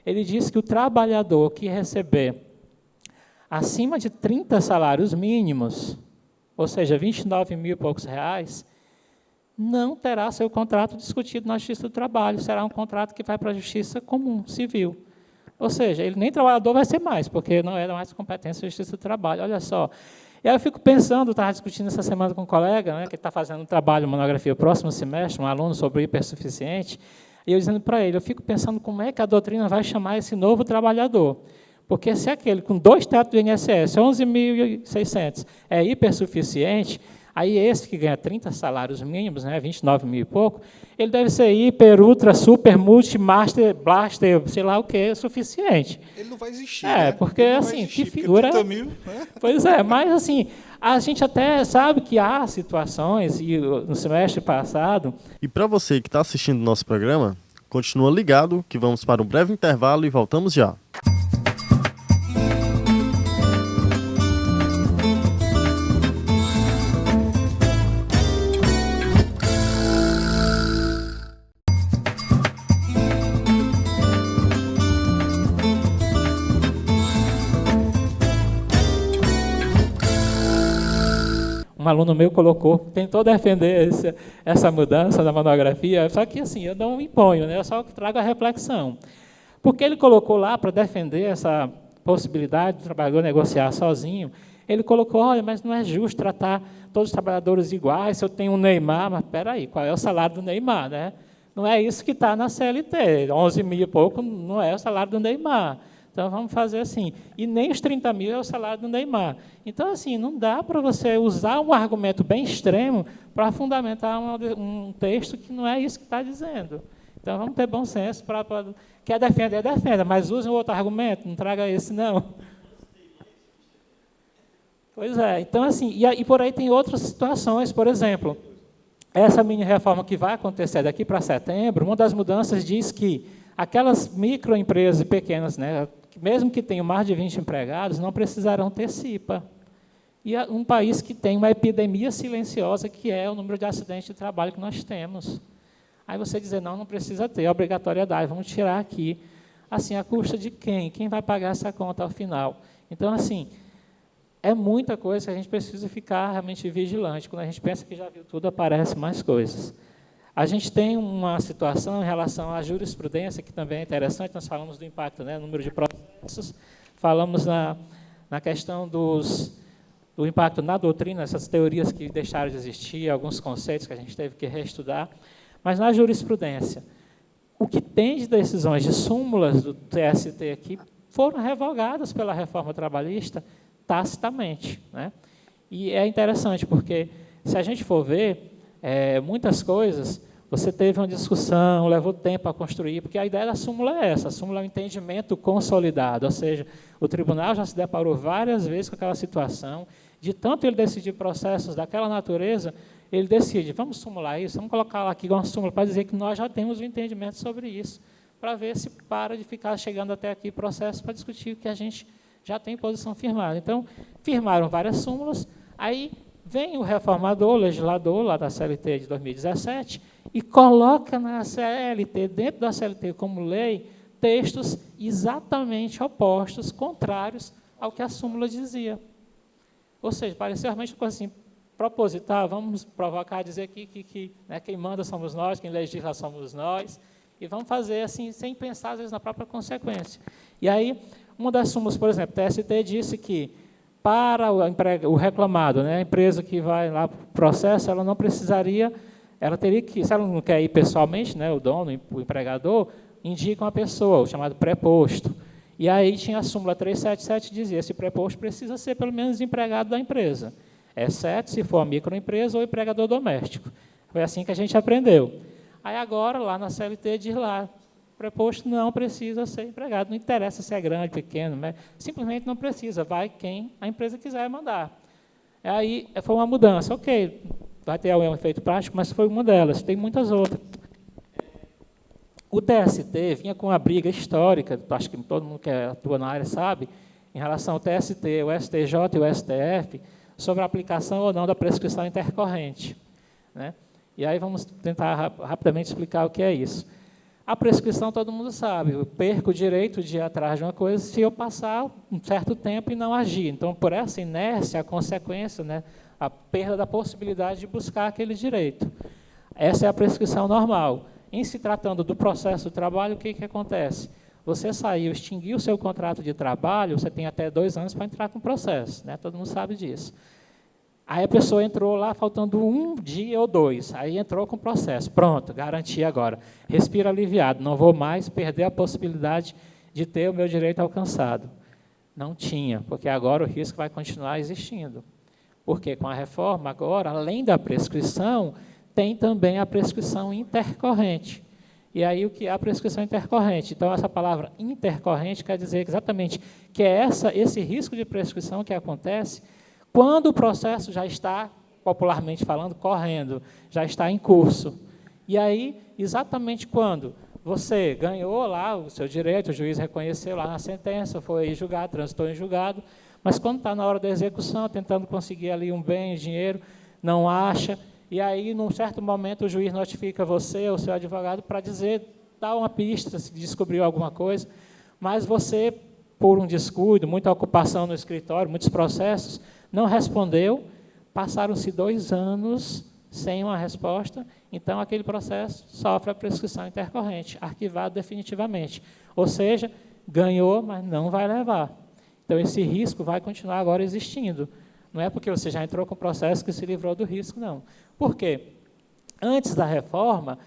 ele diz que o trabalhador que receber acima de 30 salários mínimos, ou seja, 29 mil e poucos reais, não terá seu contrato discutido na Justiça do Trabalho, será um contrato que vai para a Justiça Comum, Civil. Ou seja, ele nem trabalhador vai ser mais, porque não é mais competência da Justiça do Trabalho, olha só. E aí eu fico pensando, estava discutindo essa semana com um colega, né, que está fazendo um trabalho, monografia, próximo semestre, um aluno sobre hipersuficiente, e eu dizendo para ele, eu fico pensando como é que a doutrina vai chamar esse novo trabalhador. Porque se aquele com 2 tetos do INSS, 11.600, é hipersuficiente, aí esse que ganha 30 salários mínimos, né, 29 mil e pouco, ele deve ser hiper, ultra, super, multi, master, blaster, sei lá o que, suficiente. Ele não vai existir, né? Porque, assim, que figura... 30 mil, né? Pois é, mas, assim, a gente até sabe que há situações, e no semestre passado... E para você que está assistindo o nosso programa, continua ligado que vamos para um breve intervalo e voltamos já. Um aluno meu tentou defender essa mudança da monografia, só que assim, eu não me imponho, né? Eu só trago a reflexão. Porque ele colocou lá, para defender essa possibilidade do trabalhador negociar sozinho, ele colocou, olha, mas não é justo tratar todos os trabalhadores iguais, se eu tenho um Neymar, mas espera aí, qual é o salário do Neymar, né? Não é isso que está na CLT, 11 mil e pouco não é o salário do Neymar. Então, vamos fazer assim. E nem os 30 mil é o salário do Neymar. Então, assim, não dá para você usar um argumento bem extremo para fundamentar um texto que não é isso que está dizendo. Então, vamos ter bom senso. Quer defender, defenda, mas use um outro argumento, não traga esse, não. Pois é. Então, assim, e por aí tem outras situações. Por exemplo, essa mini-reforma que vai acontecer daqui para setembro, uma das mudanças diz que aquelas microempresas pequenas, né, mesmo que tenham mais de 20 empregados, não precisarão ter CIPA. E é um país que tem uma epidemia silenciosa, que é o número de acidentes de trabalho que nós temos. Aí você dizer, não precisa ter, obrigatoriedade, vamos tirar aqui. Assim, a custa de quem? Quem vai pagar essa conta ao final? Então, assim, é muita coisa que a gente precisa ficar realmente vigilante. Quando a gente pensa que já viu tudo, aparecem mais coisas. A gente tem uma situação em relação à jurisprudência, que também é interessante, nós falamos do impacto, né, número de processos, falamos na questão do impacto na doutrina, essas teorias que deixaram de existir, alguns conceitos que a gente teve que reestudar, mas na jurisprudência, o que tem de decisões de súmulas do TST aqui foram revogadas pela reforma trabalhista tacitamente, né? E é interessante, porque se a gente for ver, muitas coisas, você teve uma discussão, levou tempo a construir, porque a ideia da súmula é essa, a súmula é um entendimento consolidado, ou seja, o tribunal já se deparou várias vezes com aquela situação, de tanto ele decidir processos daquela natureza, ele decide, vamos sumular isso, vamos colocar lá aqui uma súmula para dizer que nós já temos um entendimento sobre isso, para ver se para de ficar chegando até aqui processos para discutir o que a gente já tem posição firmada. Então, firmaram várias súmulas, aí vem o reformador, o legislador, lá da CLT de 2017, e coloca na CLT, dentro da CLT como lei, textos exatamente opostos, contrários ao que a súmula dizia. Ou seja, pareceu realmente uma coisa assim, proposital, vamos provocar, dizer aqui que né, quem manda somos nós, quem legisla somos nós, e vamos fazer assim, sem pensar, às vezes, na própria consequência. E aí, uma das súmulas, por exemplo, o TST disse que, para o reclamado, né, a empresa que vai lá para o processo, ela não precisaria, ela teria que, se ela não quer ir pessoalmente, né, o dono, o empregador, indica uma pessoa, o chamado preposto. E aí tinha a súmula 377 que dizia, esse preposto precisa ser pelo menos empregado da empresa, exceto se for a microempresa ou empregador doméstico. Foi assim que a gente aprendeu. Aí agora, lá na CLT, diz lá, preposto não precisa ser empregado, não interessa se é grande, pequeno, né? Simplesmente não precisa, vai quem a empresa quiser mandar. Aí foi uma mudança, ok, vai ter algum efeito prático, mas foi uma delas, tem muitas outras. O TST vinha com uma briga histórica, acho que todo mundo que atua na área sabe, em relação ao TST, o STJ e o STF, sobre a aplicação ou não da prescrição intercorrente, né? E aí vamos tentar rapidamente explicar o que é isso. A prescrição, todo mundo sabe, eu perco o direito de ir atrás de uma coisa se eu passar um certo tempo e não agir. Então, por essa inércia, a consequência, né, a perda da possibilidade de buscar aquele direito. Essa é a prescrição normal. Em se tratando do processo do trabalho, o que acontece? Você saiu, extinguiu o seu contrato de trabalho, você tem até 2 anos para entrar com o processo, né? Todo mundo sabe disso. Aí a pessoa entrou lá faltando 1 dia ou 2, aí entrou com o processo. Pronto, garanti agora. Respiro aliviado, não vou mais perder a possibilidade de ter o meu direito alcançado. Não tinha, porque agora o risco vai continuar existindo. Porque com a reforma agora, além da prescrição, tem também a prescrição intercorrente. E aí o que é a prescrição intercorrente? Então, essa palavra intercorrente quer dizer exatamente que é esse risco de prescrição que acontece quando o processo já está, popularmente falando, correndo, já está em curso. E aí, exatamente quando você ganhou lá o seu direito, o juiz reconheceu lá na sentença, foi julgado, transitou em julgado, mas quando está na hora da execução, tentando conseguir ali um bem, dinheiro, não acha, e aí, num certo momento, o juiz notifica você, o seu advogado, para dizer, dar uma pista, se descobriu alguma coisa, mas você, por um descuido, muita ocupação no escritório, muitos processos, não respondeu, passaram-se 2 anos sem uma resposta, então aquele processo sofre a prescrição intercorrente, arquivado definitivamente. Ou seja, ganhou, mas não vai levar. Então, esse risco vai continuar agora existindo. Não é porque você já entrou com o processo que se livrou do risco, não. Por quê? Antes da reforma,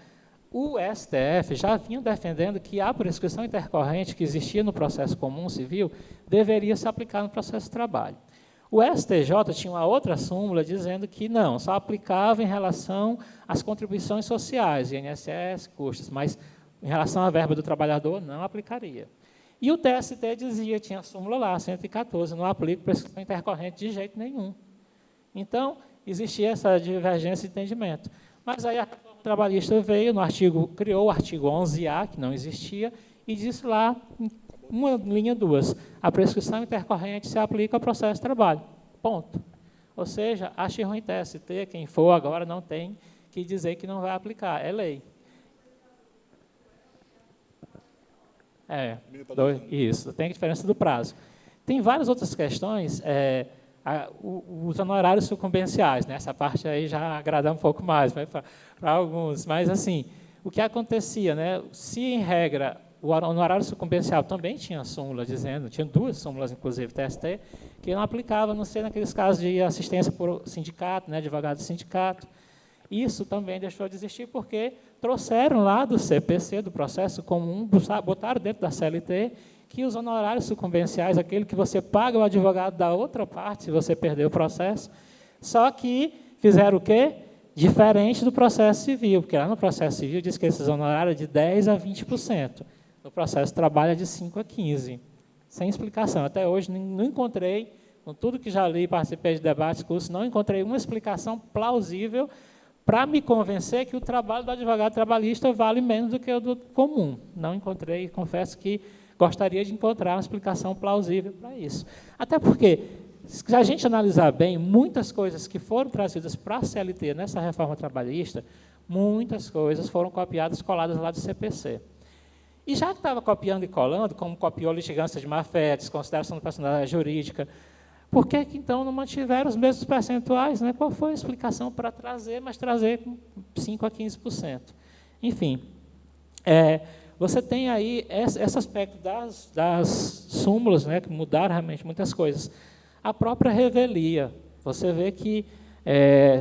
o STF já vinha defendendo que a prescrição intercorrente que existia no processo comum civil deveria se aplicar no processo de trabalho. O STJ tinha uma outra súmula dizendo que não, só aplicava em relação às contribuições sociais, INSS, custos, mas em relação à verba do trabalhador, não aplicaria. E o TST dizia, tinha a súmula lá, 114, não aplica prescrição intercorrente de jeito nenhum. Então, existia essa divergência de entendimento. Mas aí a reforma trabalhista veio, criou o artigo 11A, que não existia, e disse lá, uma linha 2, a prescrição intercorrente se aplica ao processo de trabalho. Ponto. Ou seja, ache ruim TST, quem for agora não tem que dizer que não vai aplicar, é lei. Isso, tem a diferença do prazo. Tem várias outras questões, os honorários sucumbenciais, né? Essa parte aí já agrada um pouco mais para alguns, mas assim, o que acontecia, né? Se em regra o honorário sucumbencial também tinha súmula dizendo, tinha 2 súmulas, inclusive, TST, que não aplicava, não sei, naqueles casos de assistência por sindicato, né, advogado de sindicato. Isso também deixou de existir porque trouxeram lá do CPC, do processo comum, botaram dentro da CLT, que os honorários sucumbenciais, aquele que você paga o advogado da outra parte, se você perder o processo, só que fizeram o quê? Diferente do processo civil, porque lá no processo civil diz que esses honorários é de 10% a 20%. No processo de trabalho é de 5% a 15%. Sem explicação. Até hoje não encontrei, com tudo que já li, participei de debates, cursos, não encontrei uma explicação plausível para me convencer que o trabalho do advogado trabalhista vale menos do que o do comum. Não encontrei, confesso que gostaria de encontrar uma explicação plausível para isso. Até porque, se a gente analisar bem, muitas coisas que foram trazidas para a CLT nessa reforma trabalhista, muitas coisas foram copiadas, coladas lá do CPC. E já que estava copiando e colando, como copiou litigância de má-fé, desconsideração da personalidade jurídica, por que então não mantiveram os mesmos percentuais? Né? Qual foi a explicação para trazer, mas trazer com 5% a 15%? Enfim, você tem aí esse aspecto das súmulas, né, que mudaram realmente muitas coisas. A própria revelia, você vê que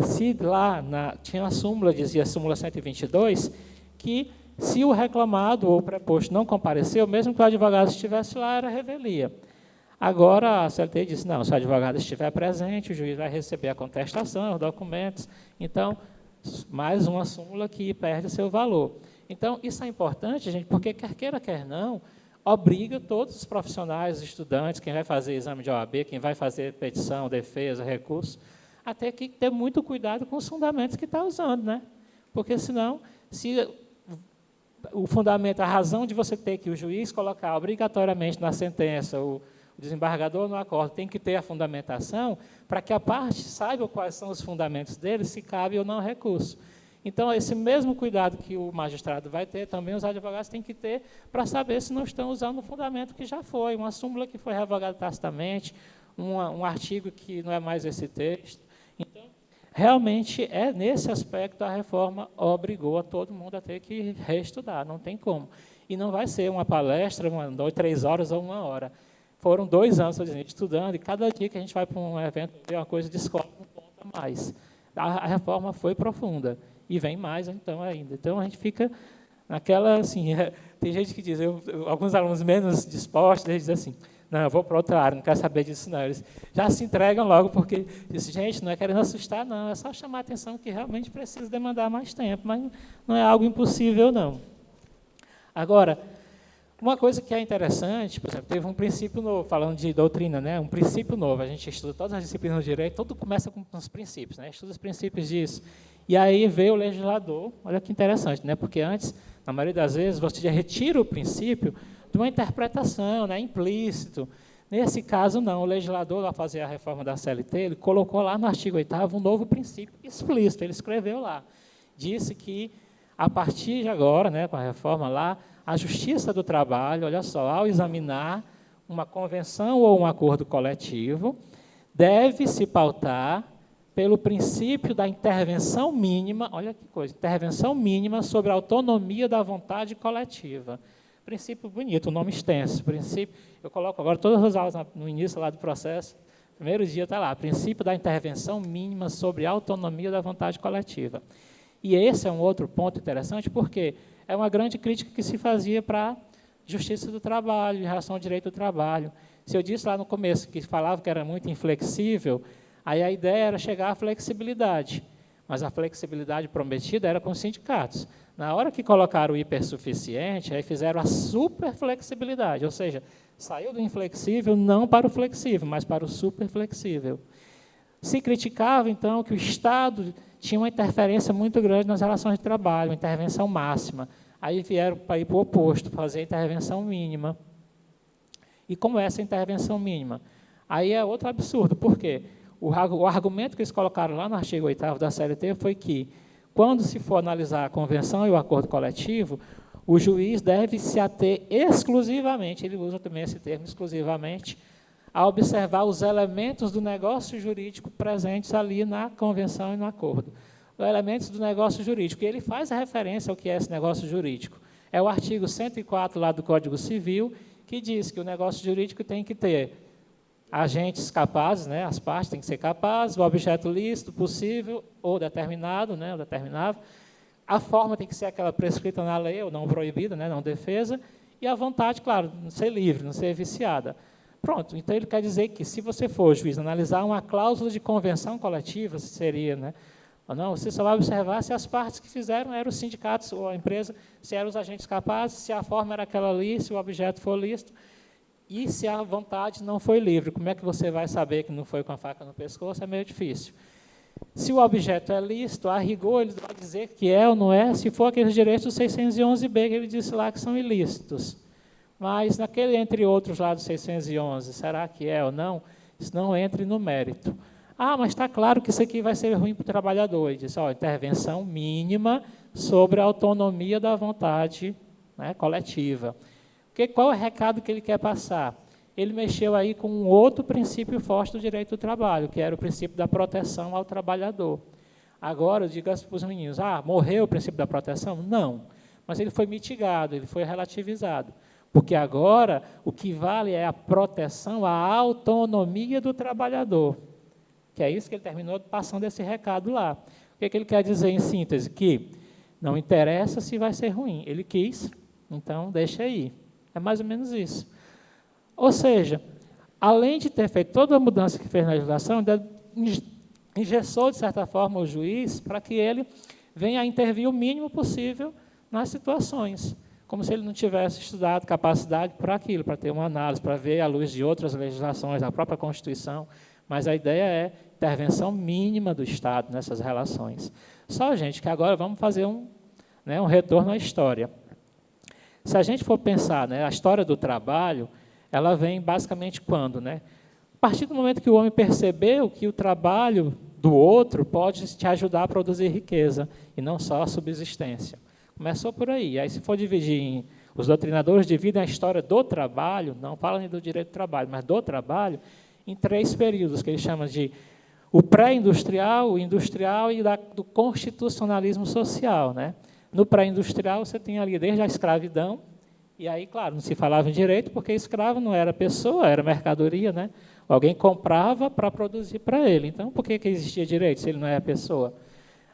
se lá tinha a súmula, dizia a súmula 122, que se o reclamado ou o preposto não compareceu, mesmo que o advogado estivesse lá, era revelia. Agora, a CLT disse, não, se o advogado estiver presente, o juiz vai receber a contestação, os documentos. Então, mais uma súmula que perde seu valor. Então, isso é importante, gente, porque quer queira, quer não, obriga todos os profissionais, os estudantes, quem vai fazer exame de OAB, quem vai fazer petição, defesa, recurso, a ter que ter muito cuidado com os fundamentos que está usando, né? Porque, senão, se o fundamento, a razão de você ter que o juiz colocar obrigatoriamente na sentença, o desembargador no acordo tem que ter a fundamentação para que a parte saiba quais são os fundamentos dele, se cabe ou não recurso. Então, esse mesmo cuidado que o magistrado vai ter, também os advogados têm que ter para saber se não estão usando um fundamento que já foi, uma súmula que foi revogada tacitamente, um artigo que não é mais esse texto. Então, realmente, nesse aspecto, a reforma obrigou a todo mundo a ter que reestudar, não tem como. E não vai ser uma palestra, 3 horas ou 1 hora. Foram 2 anos estudando, e cada dia que a gente vai para um evento, ver uma coisa, descobre um ponto a mais. A reforma foi profunda, e vem mais então ainda. Então, a gente fica naquela, assim, tem gente que diz, alguns alunos menos dispostos, eles dizem assim, não, eu vou para outra área, não quero saber disso não. Eles já se entregam logo, porque dizem, gente, não é querendo assustar, não, é só chamar a atenção que realmente precisa demandar mais tempo, mas não é algo impossível, não. Agora, Uma coisa que é interessante, por exemplo, teve um princípio novo, falando de doutrina, né? Um princípio novo. A gente estuda todas as disciplinas do direito, tudo começa com os princípios, né? Estuda os princípios disso. E aí veio o legislador, olha que interessante, né? Porque antes, na maioria das vezes, você já retira o princípio de uma interpretação, né? Implícito. Nesse caso, não. O legislador, ao fazer a reforma da CLT, ele colocou lá no artigo 8º um novo princípio explícito. Ele escreveu lá. Disse que, a partir de agora, né, com a reforma lá, a Justiça do Trabalho, olha só, ao examinar uma convenção ou um acordo coletivo, deve se pautar pelo princípio da intervenção mínima, olha que coisa, intervenção mínima sobre a autonomia da vontade coletiva. Princípio bonito, um nome extenso. Princípio, eu coloco agora todas as aulas no início lá do processo, primeiro dia está lá, princípio da intervenção mínima sobre a autonomia da vontade coletiva. E esse é um outro ponto interessante, porque é uma grande crítica que se fazia para a Justiça do Trabalho, em relação ao direito do trabalho. Se eu disse lá no começo que falava que era muito inflexível, aí a ideia era chegar à flexibilidade, mas a flexibilidade prometida era com os sindicatos. Na hora que colocaram o hipersuficiente, aí fizeram a superflexibilidade, ou seja, saiu do inflexível não para o flexível, mas para o superflexível. Se criticava, então, que o Estado tinha uma interferência muito grande nas relações de trabalho, uma intervenção máxima. Aí vieram para ir para o oposto, fazer a intervenção mínima. E como é essa intervenção mínima? Aí é outro absurdo, por quê? O argumento que eles colocaram lá no artigo 8º da CLT foi que, quando se for analisar a convenção e o acordo coletivo, o juiz deve se ater exclusivamente, ele usa também esse termo, exclusivamente, a observar os elementos do negócio jurídico presentes ali na convenção e no acordo. Os elementos do negócio jurídico, e ele faz a referência ao que é esse negócio jurídico. É o artigo 104 lá do Código Civil, que diz que o negócio jurídico tem que ter agentes capazes, né, as partes têm que ser capazes, o objeto lícito, possível ou determinado, né, ou determinável, a forma tem que ser aquela prescrita na lei, ou não proibida, né, não defesa, e a vontade, claro, não ser livre, não ser viciada. Pronto, então ele quer dizer que, se você for, juiz, analisar uma cláusula de convenção coletiva, se seria, né, ou não, você só vai observar se as partes que fizeram eram os sindicatos ou a empresa, se eram os agentes capazes, se a forma era aquela ali, se o objeto for lícito, e se a vontade não foi livre. Como é que você vai saber que não foi com a faca no pescoço? É meio difícil. Se o objeto é lícito, a rigor, ele vai dizer que é ou não é, se for aqueles direitos do 611B, que ele disse lá que são ilícitos. Mas, naquele, entre outros lá do 611, será que é ou não? Isso não entra no mérito. Ah, mas está claro que isso aqui vai ser ruim para o trabalhador. Ele diz, ó, intervenção mínima sobre a autonomia da vontade, né, coletiva. Qual é o recado que ele quer passar? Ele mexeu aí com um outro princípio forte do direito do trabalho, que era o princípio da proteção ao trabalhador. Agora, eu digo para os meninos, morreu o princípio da proteção? Não, mas ele foi mitigado, ele foi relativizado. Porque agora o que vale é a proteção à autonomia do trabalhador. Que é isso que ele terminou passando esse recado lá. O que ele quer dizer, em síntese? Que não interessa se vai ser ruim. Ele quis, então deixa aí. É mais ou menos isso. Ou seja, além de ter feito toda a mudança que fez na legislação, ainda engessou, de certa forma, o juiz para que ele venha a intervir o mínimo possível nas situações, como se ele não tivesse estudado capacidade para aquilo, para ter uma análise, para ver à luz de outras legislações, da própria Constituição, mas a ideia é intervenção mínima do Estado nessas relações. Só, gente, que agora vamos fazer um retorno à história. Se a gente for pensar, né, a história do trabalho, ela vem basicamente quando? Né? A partir do momento que o homem percebeu que o trabalho do outro pode te ajudar a produzir riqueza, e não só a subsistência. Começou por aí. Aí, se for dividir, os doutrinadores dividem a história do trabalho, não falam nem do direito do trabalho, mas do trabalho, em 3 períodos, que eles chamam de o pré-industrial, o industrial e do constitucionalismo social. Né? No pré-industrial, você tem ali desde a escravidão, e aí, claro, não se falava em direito, porque escravo não era pessoa, era mercadoria, né? Alguém comprava para produzir para ele. Então, por que existia direito, se ele não é pessoa?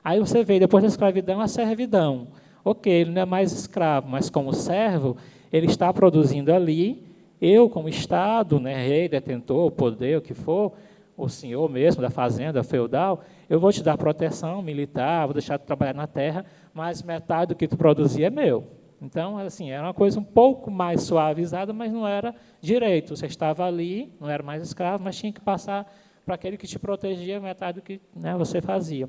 Aí você vê, depois da escravidão, a servidão. Ok, ele não é mais escravo, mas como servo, ele está produzindo ali. Eu, como Estado, né, rei, detentor, poder, o que for, o senhor mesmo da fazenda feudal, eu vou te dar proteção militar, vou deixar de trabalhar na terra, mas metade do que tu produzir é meu. Então, assim, era uma coisa um pouco mais suavizada, mas não era direito. Você estava ali, não era mais escravo, mas tinha que passar para aquele que te protegia metade do que, né, você fazia.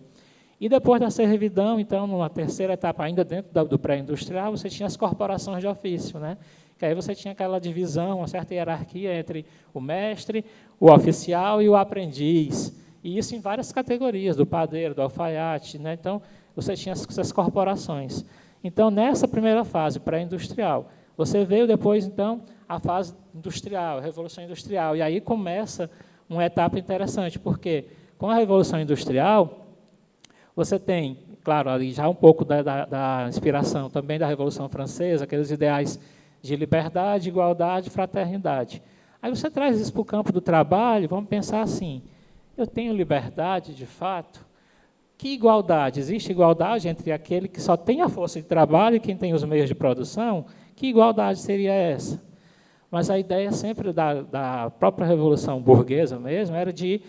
E depois da servidão, então, numa terceira etapa, ainda dentro do pré-industrial, você tinha as corporações de ofício, né? Que aí você tinha aquela divisão, uma certa hierarquia entre o mestre, o oficial e o aprendiz. E isso em várias categorias, do padeiro, do alfaiate, né? Então, você tinha essas corporações. Então, nessa primeira fase, pré-industrial, você veio depois, então, a fase industrial, a Revolução Industrial. E aí começa uma etapa interessante, porque com a Revolução Industrial, você tem, claro, ali já um pouco da inspiração também da Revolução Francesa, aqueles ideais de liberdade, igualdade, fraternidade. Aí você traz isso para o campo do trabalho, vamos pensar assim, eu tenho liberdade, de fato? Que igualdade? Existe igualdade entre aquele que só tem a força de trabalho e quem tem os meios de produção? Que igualdade seria essa? Mas a ideia sempre da própria Revolução Burguesa mesmo era de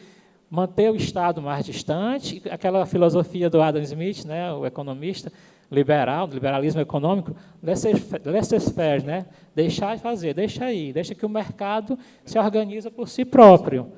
manter o Estado mais distante, aquela filosofia do Adam Smith, né, o economista liberal, do liberalismo econômico, laissez-faire, né, deixar fazer, deixa aí, deixa que o mercado se organiza por si próprio.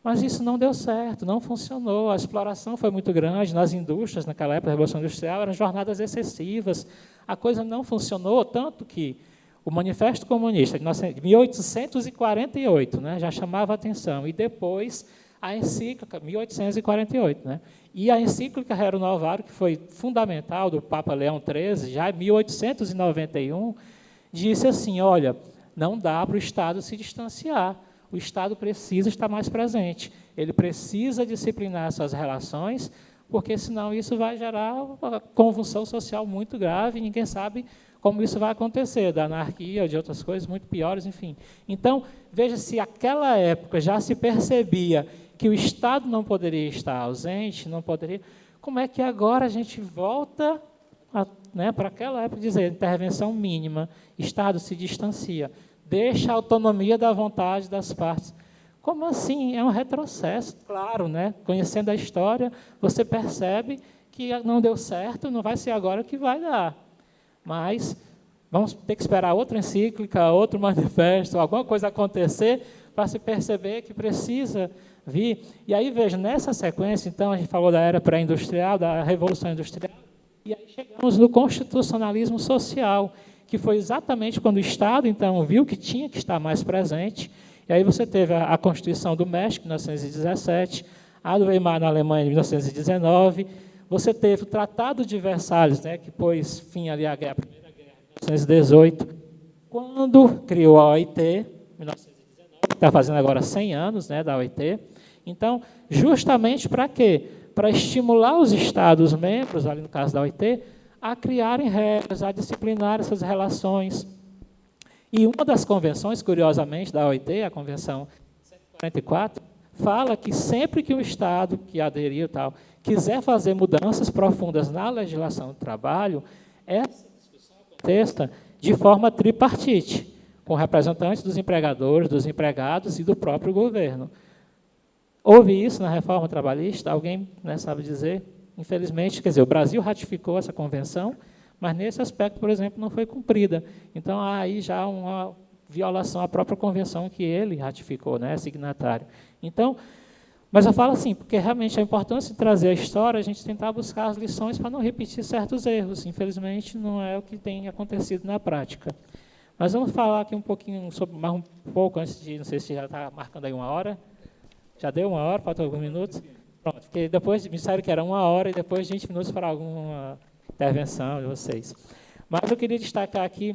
Mas isso não deu certo, não funcionou, a exploração foi muito grande, nas indústrias, naquela época da Revolução Industrial, eram jornadas excessivas, a coisa não funcionou, tanto que o Manifesto Comunista, de 1848, né, já chamava a atenção, e depois a encíclica, 1848, né, e a encíclica Rerum Novarum, que foi fundamental, do Papa Leão XIII, já em 1891, disse assim, olha, não dá para o Estado se distanciar, o Estado precisa estar mais presente, ele precisa disciplinar suas relações, porque senão isso vai gerar uma convulsão social muito grave, e ninguém sabe como isso vai acontecer, da anarquia ou de outras coisas muito piores, enfim. Então, veja, se naquela época já se percebia que o Estado não poderia estar ausente, não poderia, como é que agora a gente volta né, para aquela época dizer intervenção mínima, Estado se distancia, deixa a autonomia da vontade das partes. Como assim? É um retrocesso, claro, né? Conhecendo a história, você percebe que não deu certo, não vai ser agora que vai dar. Mas vamos ter que esperar outra encíclica, outro manifesto, alguma coisa acontecer para se perceber que precisa vir. E aí, veja, nessa sequência, então, a gente falou da era pré-industrial, da Revolução Industrial, e aí chegamos no constitucionalismo social, que foi exatamente quando o Estado, então, viu que tinha que estar mais presente. E aí você teve a Constituição do México, em 1917, a do Weimar na Alemanha, em 1919, você teve o Tratado de Versalhes, né, que pôs fim ali à Primeira Guerra, em 1918, quando criou a OIT, em 1919, que está fazendo agora 100 anos, né, da OIT. Então, justamente para quê? Para estimular os Estados-membros, ali no caso da OIT, a criarem regras, a disciplinar essas relações. E uma das convenções, curiosamente, da OIT, a Convenção 144, fala que sempre que o Estado que aderiu tal, quiser fazer mudanças profundas na legislação do trabalho, essa discussão aconteça de forma tripartite, com representantes dos empregadores, dos empregados e do próprio governo. Houve isso na reforma trabalhista? Alguém, né, sabe dizer? Infelizmente, quer dizer, o Brasil ratificou essa convenção, mas nesse aspecto, por exemplo, não foi cumprida. Então, há aí já uma violação à própria convenção que ele ratificou, né, signatário. Então, mas eu falo assim, porque realmente a importância de trazer a história, a gente tentar buscar as lições para não repetir certos erros. Infelizmente, não é o que tem acontecido na prática. Mas vamos falar aqui um pouquinho, sobre, mais um pouco antes de, não sei se já está marcando aí 1 hora. Já deu 1 hora, faltam alguns minutos? Pronto, porque depois me disseram que era 1 hora e depois 20 minutos para alguma intervenção de vocês. Mas eu queria destacar aqui,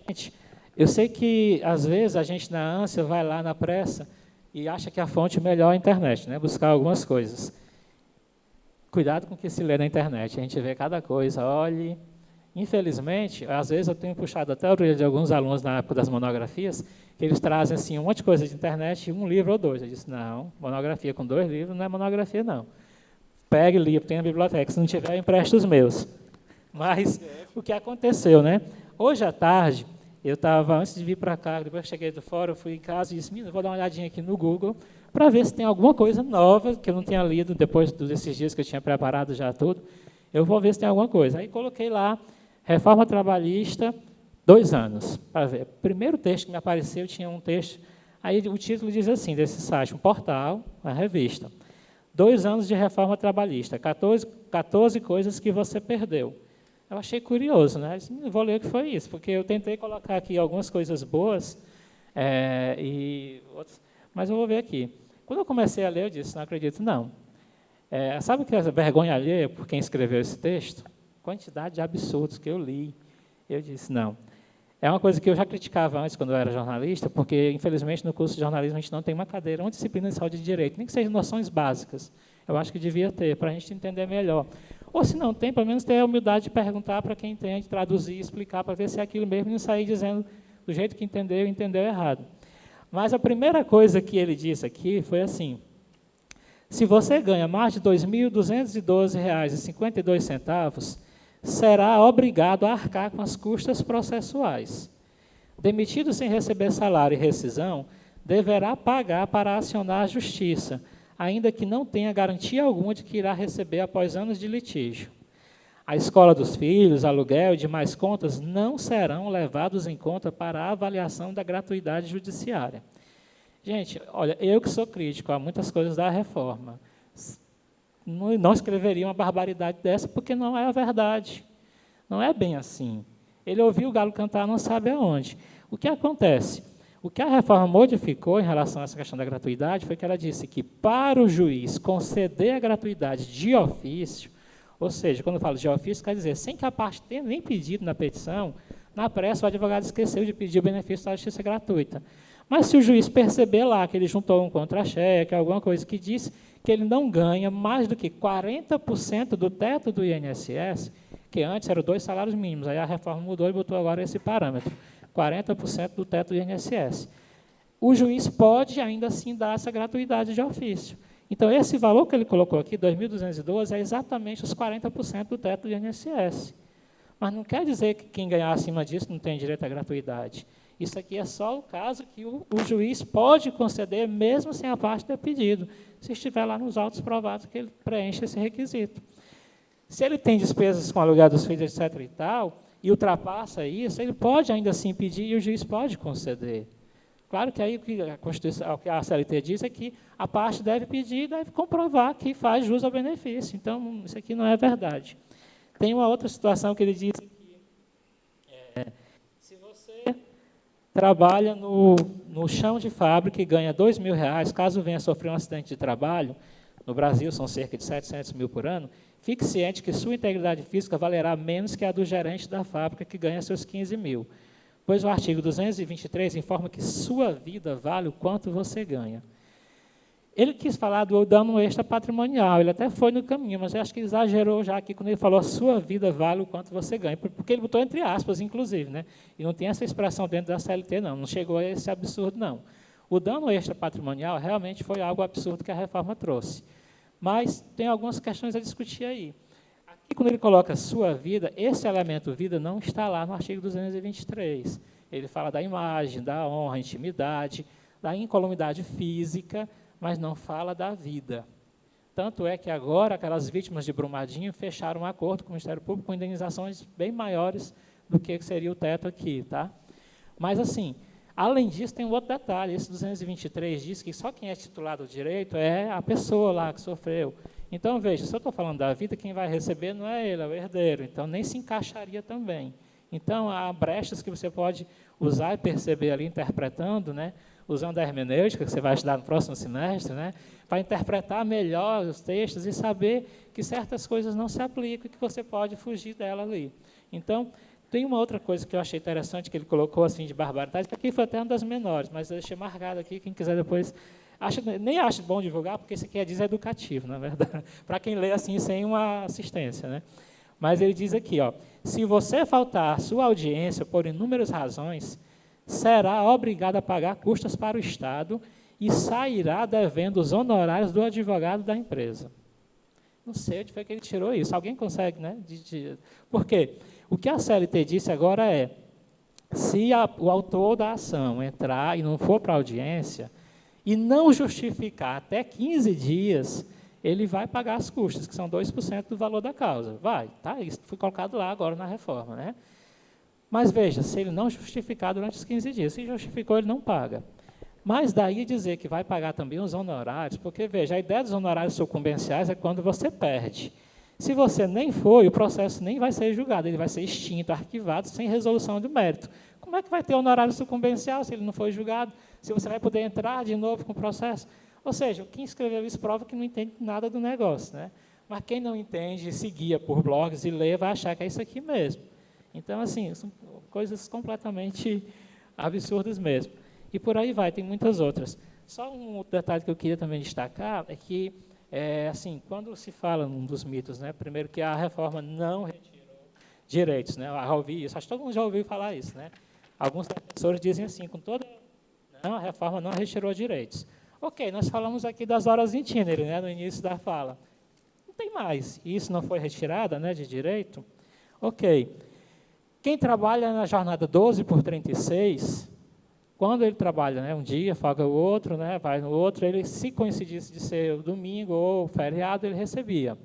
gente, eu sei que, às vezes, a gente, na ânsia, vai lá na pressa e acha que a fonte melhor é a internet, né? Buscar algumas coisas. Cuidado com o que se lê na internet, a gente vê cada coisa, olhe. Infelizmente, às vezes eu tenho puxado até a orelha de alguns alunos na época das monografias, que eles trazem assim, um monte de coisa de internet, 1 livro ou 2. Eu disse, não, monografia com 2 livros não é monografia, não. Pegue livro, tem na biblioteca, se não tiver, empreste os meus. Mas o que aconteceu, né? Hoje à tarde, eu estava, antes de vir para cá, depois que cheguei do fórum, eu fui em casa e disse, vou dar uma olhadinha aqui no Google, para ver se tem alguma coisa nova que eu não tinha lido depois desses dias que eu tinha preparado já tudo. Eu vou ver se tem alguma coisa. Aí coloquei lá, Reforma trabalhista, 2 anos. Para ver. O primeiro texto que me apareceu tinha um texto, aí o título diz assim, desse site, um portal, uma revista. 2 anos de reforma trabalhista, 14 coisas que você perdeu. Eu achei curioso, né? Vou ler o que foi isso, porque eu tentei colocar aqui algumas coisas boas, e outras, mas eu vou ver aqui. Quando eu comecei a ler, eu disse, não acredito, não. Sabe o que é vergonha alheia por quem escreveu esse texto? Quantidade de absurdos que eu li. Eu disse, não. É uma coisa que eu já criticava antes, quando eu era jornalista, porque, infelizmente, no curso de jornalismo, a gente não tem uma cadeira, uma disciplina de saúde de direito, nem que sejam noções básicas. Eu acho que devia ter, para a gente entender melhor. Ou, se não tem, pelo menos ter a humildade de perguntar para quem entende, traduzir, explicar, para ver se é aquilo mesmo, e não sair dizendo do jeito que entendeu errado. Mas a primeira coisa que ele disse aqui foi assim, se você ganha mais de R$ 2.212,52, será obrigado a arcar com as custas processuais. Demitido sem receber salário e rescisão, deverá pagar para acionar a justiça, ainda que não tenha garantia alguma de que irá receber após anos de litígio. A escola dos filhos, aluguel e demais contas não serão levados em conta para a avaliação da gratuidade judiciária. Gente, olha, eu que sou crítico a muitas coisas da reforma, não escreveria uma barbaridade dessa, porque não é a verdade. Não é bem assim. Ele ouviu o galo cantar, não sabe aonde. O que acontece? O que a reforma modificou em relação a essa questão da gratuidade foi que ela disse que, para o juiz conceder a gratuidade de ofício, ou seja, quando eu falo de ofício, quer dizer, sem que a parte tenha nem pedido na petição, na pressa o advogado esqueceu de pedir o benefício da justiça gratuita. Mas se o juiz perceber lá que ele juntou um contra-cheque, alguma coisa que diz que ele não ganha mais do que 40% do teto do INSS, que antes eram 2 salários mínimos, aí a reforma mudou e botou agora esse parâmetro, 40% do teto do INSS. O juiz pode ainda assim dar essa gratuidade de ofício. Então, esse valor que ele colocou aqui, 2.212, é exatamente os 40% do teto do INSS. Mas não quer dizer que quem ganhar acima disso não tem direito à gratuidade. Isso aqui é só o caso que o juiz pode conceder, mesmo sem a parte ter pedido, se estiver lá nos autos provados que ele preenche esse requisito. Se ele tem despesas com aluguel dos filhos, etc. e tal, e ultrapassa isso, ele pode ainda assim pedir e o juiz pode conceder. Claro que aí o que a CLT diz é que a parte deve pedir e deve comprovar que faz jus ao benefício. Então, isso aqui não é verdade. Tem uma outra situação que ele diz aqui. Se você trabalha no chão de fábrica e ganha R$ 2.000, caso venha sofrer um acidente de trabalho, no Brasil são cerca de 700 mil por ano, fique ciente que sua integridade física valerá menos que a do gerente da fábrica, que ganha seus 15 mil. Pois o artigo 223 informa que sua vida vale o quanto você ganha. Ele quis falar do dano extra patrimonial, ele até foi no caminho, mas eu acho que exagerou já aqui quando ele falou a sua vida vale o quanto você ganha, porque ele botou entre aspas, inclusive, né? E não tem essa expressão dentro da CLT, não chegou a esse absurdo, não. O dano extra patrimonial realmente foi algo absurdo que a reforma trouxe. Mas tem algumas questões a discutir aí. Aqui, quando ele coloca sua vida, esse elemento vida não está lá no artigo 223. Ele fala da imagem, da honra, intimidade, da incolumidade física, mas não fala da vida. Tanto é que agora aquelas vítimas de Brumadinho fecharam um acordo com o Ministério Público com indenizações bem maiores do que seria o teto aqui. Tá? Mas, assim, além disso, tem um outro detalhe. Esse 223 diz que só quem é titular do direito é a pessoa lá que sofreu. Então, veja, se eu estou falando da vida, quem vai receber não é ele, é o herdeiro. Então, nem se encaixaria também. Então, há brechas que você pode usar e perceber ali, interpretando, né, usando a hermenêutica, que você vai estudar no próximo semestre, né, para interpretar melhor os textos e saber que certas coisas não se aplicam e que você pode fugir dela ali. Então, tem uma outra coisa que eu achei interessante, que ele colocou assim de barbaridade, que aqui foi até uma das menores, mas eu deixei marcado aqui, quem quiser depois... nem acho bom divulgar, porque isso aqui é deseducativo, na verdade, para quem lê assim sem uma assistência. Né? Mas ele diz aqui, ó, se você faltar à sua audiência por inúmeras razões, será obrigado a pagar custas para o Estado e sairá devendo os honorários do advogado da empresa. Não sei onde foi que ele tirou isso. Alguém consegue, né? Por quê? O que a CLT disse agora é, se o autor da ação entrar e não for para a audiência, e não justificar até 15 dias, ele vai pagar as custas, que são 2% do valor da causa. Vai, tá? Isso foi colocado lá agora na reforma, né? Mas veja, se ele não justificar durante os 15 dias, se justificou, ele não paga. Mas daí dizer que vai pagar também os honorários, porque, veja, a ideia dos honorários sucumbenciais é quando você perde. Se você nem foi, o processo nem vai ser julgado, ele vai ser extinto, arquivado, sem resolução de mérito. Como é que vai ter honorário sucumbencial se ele não foi julgado? Se você vai poder entrar de novo com o processo? Ou seja, quem escreveu isso prova que não entende nada do negócio, né? Mas quem não entende, se guia por blogs e lê, vai achar que é isso aqui mesmo. Então, assim, são coisas completamente absurdas mesmo. E por aí vai, tem muitas outras. Só um outro detalhe que eu queria também destacar é que, assim, quando se fala um dos mitos, né, primeiro que a reforma não retirou direitos, né, eu já ouvi isso, acho que todo mundo já ouviu falar isso, né? Alguns defensores dizem assim, com toda... Não, a reforma não retirou direitos. Ok, nós falamos aqui das horas itinerárias, né, no início da fala. Não tem mais. E isso não foi retirada, né, de direito? Ok. Quem trabalha na jornada 12/36, quando ele trabalha, né, um dia, folga o outro, né, vai no outro, ele, se coincidisse de ser o domingo ou feriado, ele recebia.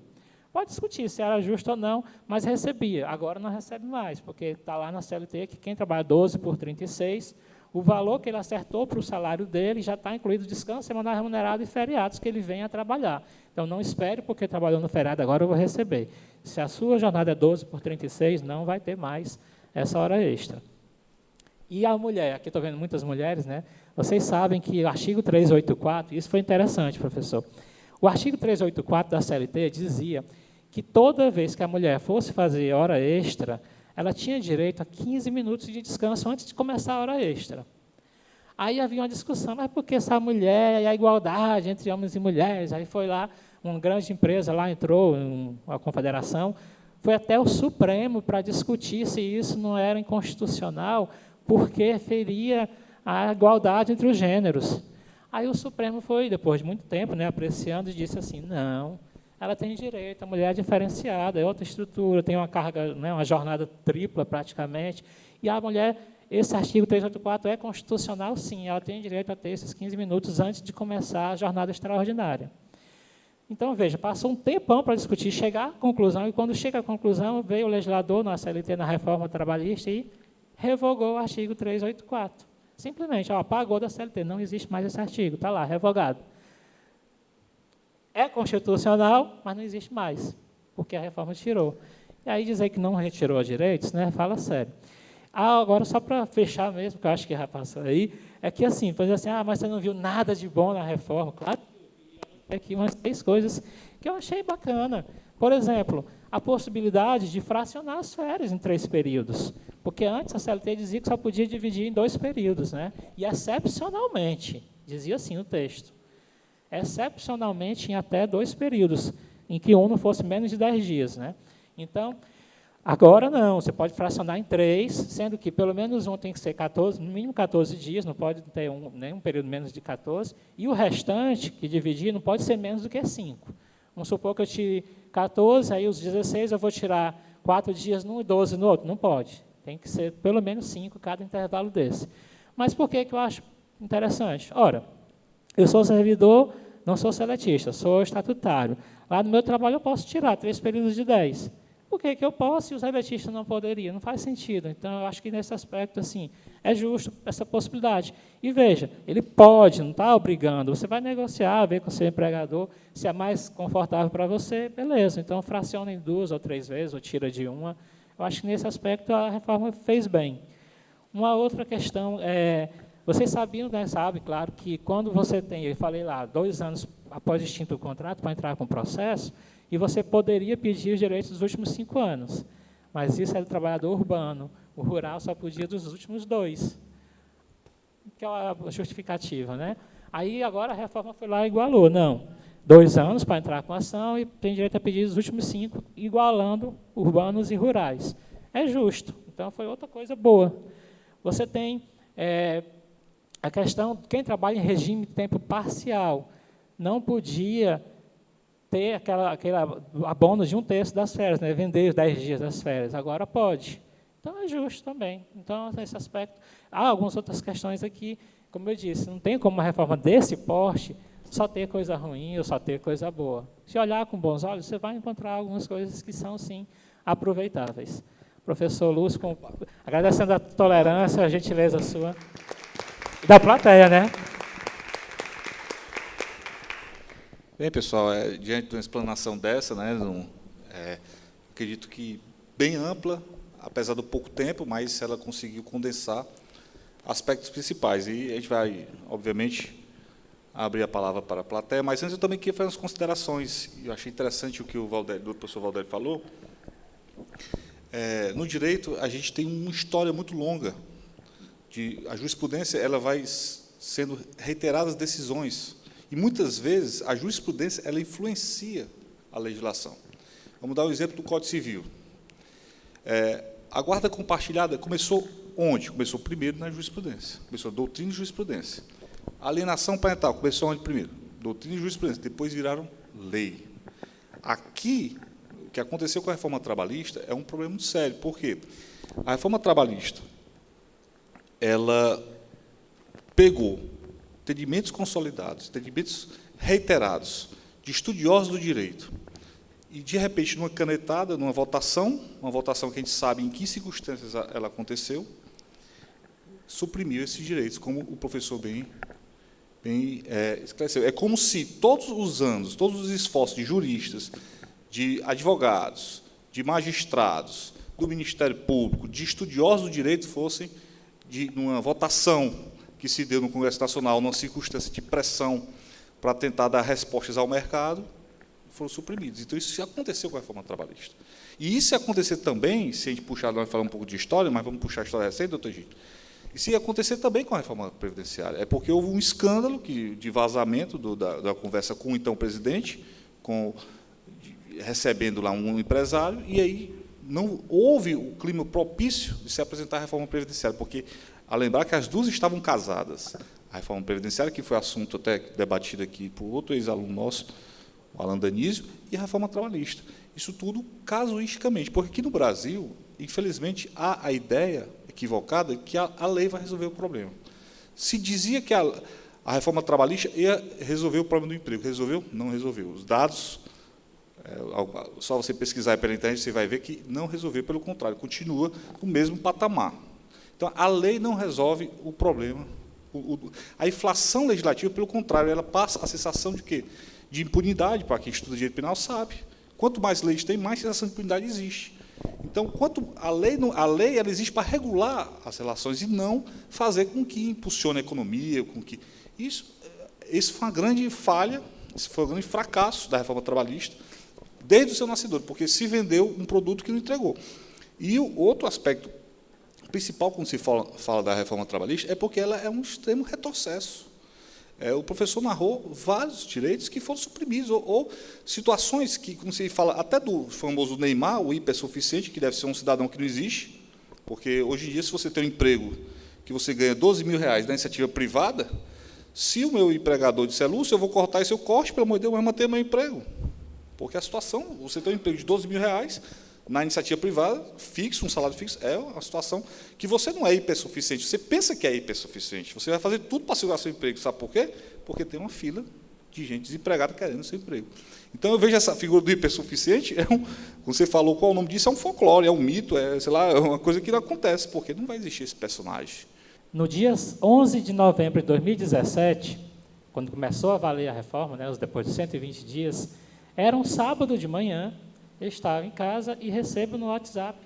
Pode discutir se era justo ou não, mas recebia. Agora não recebe mais, porque está lá na CLT que quem trabalha 12/36, o valor que ele acertou para o salário dele já está incluído descanso semanal remunerado e feriados que ele vem a trabalhar. Então, não espere, porque trabalhou no feriado, agora eu vou receber. Se a sua jornada é 12/36, não vai ter mais essa hora extra. E a mulher, aqui estou vendo muitas mulheres, né? Vocês sabem que o artigo 384, isso foi interessante, professor. O artigo 384 da CLT dizia que toda vez que a mulher fosse fazer hora extra, ela tinha direito a 15 minutos de descanso antes de começar a hora extra. Aí havia uma discussão, mas por que essa mulher e a igualdade entre homens e mulheres? Aí foi lá, uma grande empresa lá entrou, a confederação, foi até o Supremo para discutir se isso não era inconstitucional, porque feria a igualdade entre os gêneros. Aí o Supremo foi, depois de muito tempo, né, apreciando, e disse assim, não, ela tem direito, a mulher é diferenciada, é outra estrutura, tem uma carga, né, uma jornada tripla praticamente, e a mulher, esse artigo 384 é constitucional, sim, ela tem direito a ter esses 15 minutos antes de começar a jornada extraordinária. Então, veja, passou um tempão para discutir, chegar à conclusão, e quando chega à conclusão, veio o legislador na CLT, na reforma trabalhista, e revogou o artigo 384. Simplesmente, apagou da CLT, não existe mais esse artigo, está lá, revogado. É constitucional, mas não existe mais, porque a reforma tirou. E aí dizer que não retirou direitos, né, fala sério. Agora, só para fechar mesmo, que eu acho que já passou aí, é que assim, por exemplo assim, mas você não viu nada de bom na reforma? Claro que eu vi aqui umas 3 coisas que eu achei bacana. Por exemplo, a possibilidade de fracionar as férias em 3 períodos. Porque antes a CLT dizia que só podia dividir em 2 períodos, né? E excepcionalmente, dizia assim no texto, excepcionalmente em até 2 períodos, em que um não fosse menos de 10 dias, né? Então, agora não, você pode fracionar em 3, sendo que pelo menos um tem que ser 14, no mínimo 14 dias, não pode ter nenhum período menos de 14, e o restante, que dividir, não pode ser menos do que 5. Vamos supor que eu tire 14, aí os 16 eu vou tirar 4 dias num e 12 no outro. Não pode. Tem que ser pelo menos 5 cada intervalo desse. Mas por que eu acho interessante? Ora, eu sou servidor, não sou seletista, sou estatutário. Lá no meu trabalho eu posso tirar 3 períodos de 10. Por que eu posso e os seletistas não poderiam? Não faz sentido. Então, eu acho que nesse aspecto, assim, é justo essa possibilidade. E veja, ele pode, não está obrigando. Você vai negociar, ver com o seu empregador, se é mais confortável para você, beleza. Então, fraciona em 2 ou 3 vezes, ou tira de uma. Eu acho que nesse aspecto a reforma fez bem. Uma outra questão é, vocês sabiam, né, sabe, claro, que quando você tem, eu falei lá, 2 anos após extinto o contrato para entrar com o processo, e você poderia pedir os direitos dos últimos 5 anos. Mas isso é do trabalhador urbano. O rural só podia dos últimos 2. Que é a justificativa, né? Aí, agora, a reforma foi lá e igualou. Não, 2 anos para entrar com a ação e tem direito a pedir os últimos 5, igualando urbanos e rurais. É justo. Então, foi outra coisa boa. Você tem a questão, quem trabalha em regime de tempo parcial não podia ter aquela abono de 1/3 das férias, né? Vender os 10 dias das férias. Agora pode. Então, é justo também. Então, nesse aspecto, há algumas outras questões aqui, como eu disse, não tem como uma reforma desse porte só ter coisa ruim ou só ter coisa boa. Se olhar com bons olhos, você vai encontrar algumas coisas que são, sim, aproveitáveis. Professor Lúcio, agradecendo a tolerância, a gentileza sua. E da plateia, né? Bem, pessoal, diante de uma explanação dessa, né, acredito que bem ampla, apesar do pouco tempo, mas ela conseguiu condensar aspectos principais. E a gente vai, obviamente, abrir a palavra para a plateia, mas antes eu também queria fazer umas considerações. Eu achei interessante o que o professor Valdélio falou. No direito, a gente tem uma história muito longa. A jurisprudência ela vai sendo reiteradas decisões. E, muitas vezes, a jurisprudência ela influencia a legislação. Vamos dar o exemplo do Código Civil. A guarda compartilhada começou onde? Começou primeiro na jurisprudência. Começou a doutrina e jurisprudência. A alienação parental começou onde primeiro? Doutrina e jurisprudência. Depois viraram lei. Aqui, o que aconteceu com a reforma trabalhista é um problema muito sério. Por quê? A reforma trabalhista, ela pegou entendimentos consolidados, entendimentos reiterados de estudiosos do direito, e, de repente, numa canetada, numa votação que a gente sabe em que circunstâncias ela aconteceu, suprimiu esses direitos, como o professor bem esclareceu. É como se todos os anos, todos os esforços de juristas, de advogados, de magistrados, do Ministério Público, de estudiosos do direito, fossem, numa votação que se deu no Congresso Nacional, numa circunstância de pressão para tentar dar respostas ao mercado, foram suprimidos. Então, isso aconteceu com a reforma trabalhista. E isso ia acontecer também, se a gente puxar, nós falar um pouco de história, mas vamos puxar a história recente, doutor Gito, isso ia acontecer também com a reforma previdenciária. É porque houve um escândalo de vazamento da conversa com o então presidente, recebendo lá um empresário, e aí não houve o clima propício de se apresentar a reforma previdenciária, porque, a lembrar que as duas estavam casadas. A reforma previdenciária, que foi assunto até debatido aqui por outro ex-aluno nosso, o Alan Danísio, e a reforma trabalhista. Isso tudo casuisticamente, porque aqui no Brasil, infelizmente, há a ideia equivocada que a lei vai resolver o problema. Se dizia que a reforma trabalhista ia resolver o problema do emprego. Resolveu? Não resolveu. Os dados, só você pesquisar pela internet, você vai ver que não resolveu, pelo contrário, continua no mesmo patamar. Então, a lei não resolve o problema. A inflação legislativa, pelo contrário, ela passa a sensação de quê? De impunidade, para quem estuda direito penal sabe. Quanto mais leis tem, mais sensação de impunidade existe. Então, a lei ela existe para regular as relações e não fazer com que impulsione a economia, isso foi uma grande falha, isso foi um grande fracasso da reforma trabalhista, desde o seu nascedor, porque se vendeu um produto que não entregou. E o outro aspecto principal, quando se fala da reforma trabalhista, é porque ela é um extremo retrocesso. O professor narrou vários direitos que foram suprimidos, ou situações que, como se fala, até do famoso Neymar, o hipersuficiente, que deve ser um cidadão que não existe, porque, hoje em dia, se você tem um emprego que você ganha R$12.000 da iniciativa privada, se o meu empregador disser, Lúcio, eu vou cortar esse corte, pelo amor de Deus, mas manter meu emprego. Porque a situação, você tem um emprego de R$12.000, na iniciativa privada, fixo, um salário fixo, é uma situação que você não é hipersuficiente. Você pensa que é hipersuficiente. Você vai fazer tudo para segurar seu emprego. Sabe por quê? Porque tem uma fila de gente desempregada querendo seu emprego. Então, eu vejo essa figura do hipersuficiente, como você falou, qual é o nome disso? É um folclore, é um mito, sei lá, é uma coisa que não acontece, porque não vai existir esse personagem. No dia 11 de novembro de 2017, quando começou a valer a reforma, né, depois de 120 dias, era um sábado de manhã. Eu estava em casa e recebo no WhatsApp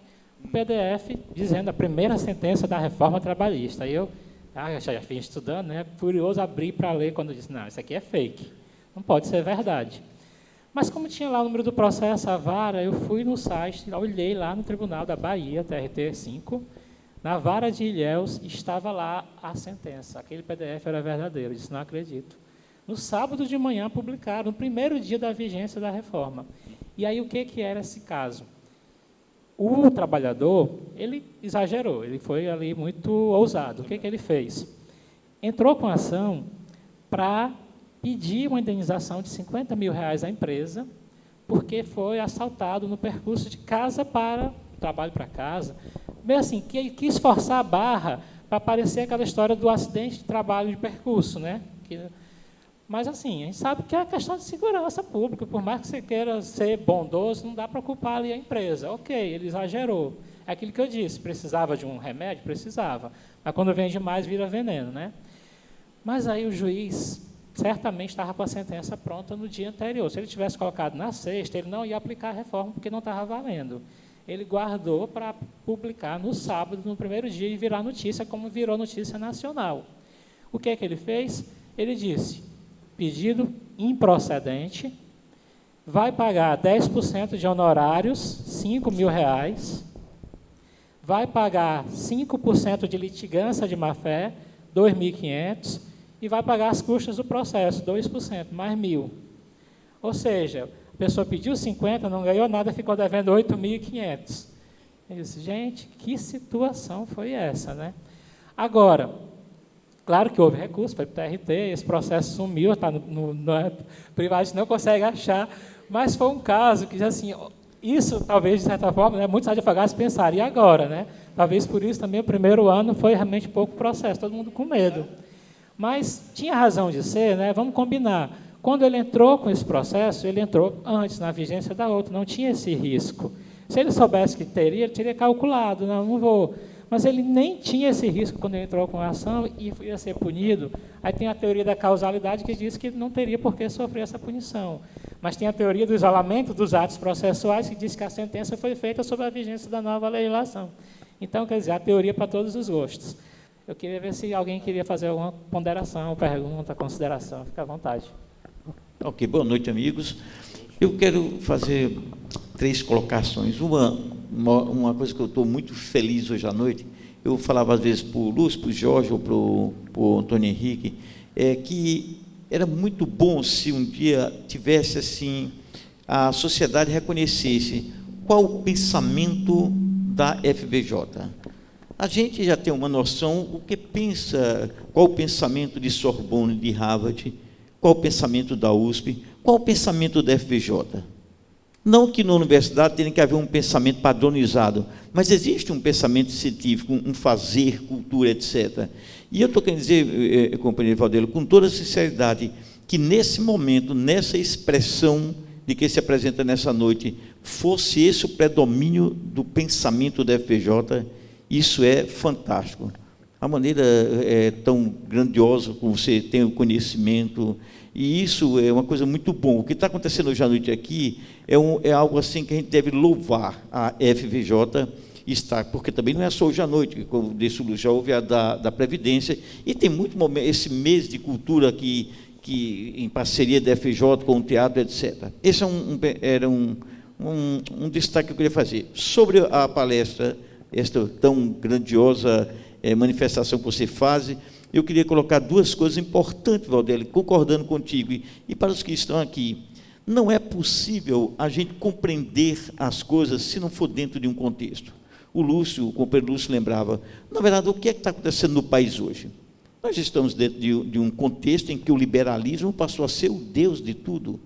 um PDF dizendo a primeira sentença da reforma trabalhista. Aí eu já vim estudando, né, curioso, abri para ler, quando eu disse, não, isso aqui é fake, não pode ser verdade. Mas como tinha lá o número do processo, a vara, eu fui no site, olhei lá no Tribunal da Bahia, TRT 5, na vara de Ilhéus, estava lá a sentença. Aquele PDF era verdadeiro, eu disse, não acredito. No sábado de manhã publicaram, no primeiro dia da vigência da reforma. E aí, o que era esse caso? O trabalhador, ele exagerou, ele foi ali muito ousado. O que ele fez? Entrou com ação para pedir uma indenização de R$50.000 à empresa, porque foi assaltado no percurso de casa para trabalho para casa. Bem assim, quis forçar a barra para aparecer aquela história do acidente de trabalho de percurso, né? Mas, assim, a gente sabe que é questão de segurança pública. Por mais que você queira ser bondoso, não dá para culpar ali a empresa. Ok, ele exagerou. É aquilo que eu disse, precisava de um remédio? Precisava. Mas quando vem demais, vira veneno, né? Mas aí o juiz certamente estava com a sentença pronta no dia anterior. Se ele tivesse colocado na sexta, ele não ia aplicar a reforma porque não estava valendo. Ele guardou para publicar no sábado, no primeiro dia, e virar notícia, como virou notícia nacional. O que é que ele fez? Ele disse, pedido improcedente, vai pagar 10% de honorários, R$5.000, vai pagar 5% de litigância de má-fé, 2.500, e vai pagar as custas do processo, 2%, mais 1.000. Ou seja, a pessoa pediu 50, não ganhou nada, ficou devendo 8.500. Eu disse, gente, que situação foi essa, né? Agora, claro que houve recurso, foi para o TRT, esse processo sumiu, está no privado, não consegue achar, mas foi um caso que, assim, isso talvez, de certa forma, né, muitos advogados pensaram, e agora, né? Talvez por isso também o primeiro ano foi realmente pouco processo, todo mundo com medo. Mas tinha razão de ser, né? Vamos combinar. Quando ele entrou com esse processo, ele entrou antes, na vigência da outra, não tinha esse risco. Se ele soubesse que teria, ele teria calculado, não vou. Mas ele nem tinha esse risco quando ele entrou com a ação e ia ser punido. Aí tem a teoria da causalidade que diz que não teria por que sofrer essa punição. Mas tem a teoria do isolamento dos atos processuais que diz que a sentença foi feita sob a vigência da nova legislação. Então, quer dizer, a teoria para todos os gostos. Eu queria ver se alguém queria fazer alguma ponderação, pergunta, consideração. Fica à vontade. Ok, boa noite, amigos. Eu quero fazer 3 colocações. Uma coisa que eu estou muito feliz hoje à noite, eu falava às vezes para o Lúcio, para o Jorge ou para o Antônio Henrique, que era muito bom se um dia tivesse assim, a sociedade reconhecesse qual o pensamento da FVJ. A gente já tem uma noção o que pensa, qual o pensamento de Sorbonne, de Harvard, qual o pensamento da USP, qual o pensamento da FVJ. Não que na universidade tenha que haver um pensamento padronizado, mas existe um pensamento científico, um fazer, cultura, etc. E eu estou querendo dizer, companheiro Valdelo, com toda sinceridade, que nesse momento, nessa expressão de que se apresenta nessa noite, fosse esse o predomínio do pensamento da FVJ, isso é fantástico. A maneira é tão grandiosa como você tem o conhecimento, e isso é uma coisa muito boa. O que está acontecendo hoje à noite aqui é algo assim que a gente deve louvar a FVJ, porque também não é só hoje à noite, como disse o Lúcio, já houve a da Previdência, e tem muito momento, esse mês de cultura que em parceria da FVJ com o teatro, etc. Esse era um destaque que eu queria fazer. Sobre a palestra, esta tão grandiosa manifestação que você faz, eu queria colocar 2 coisas importantes, Valdeli, concordando contigo, e para os que estão aqui. Não é possível a gente compreender as coisas se não for dentro de um contexto. O companheiro Lúcio lembrava, na verdade, o que é que está acontecendo no país hoje? Nós estamos dentro de um contexto em que o liberalismo passou a ser o Deus de tudo,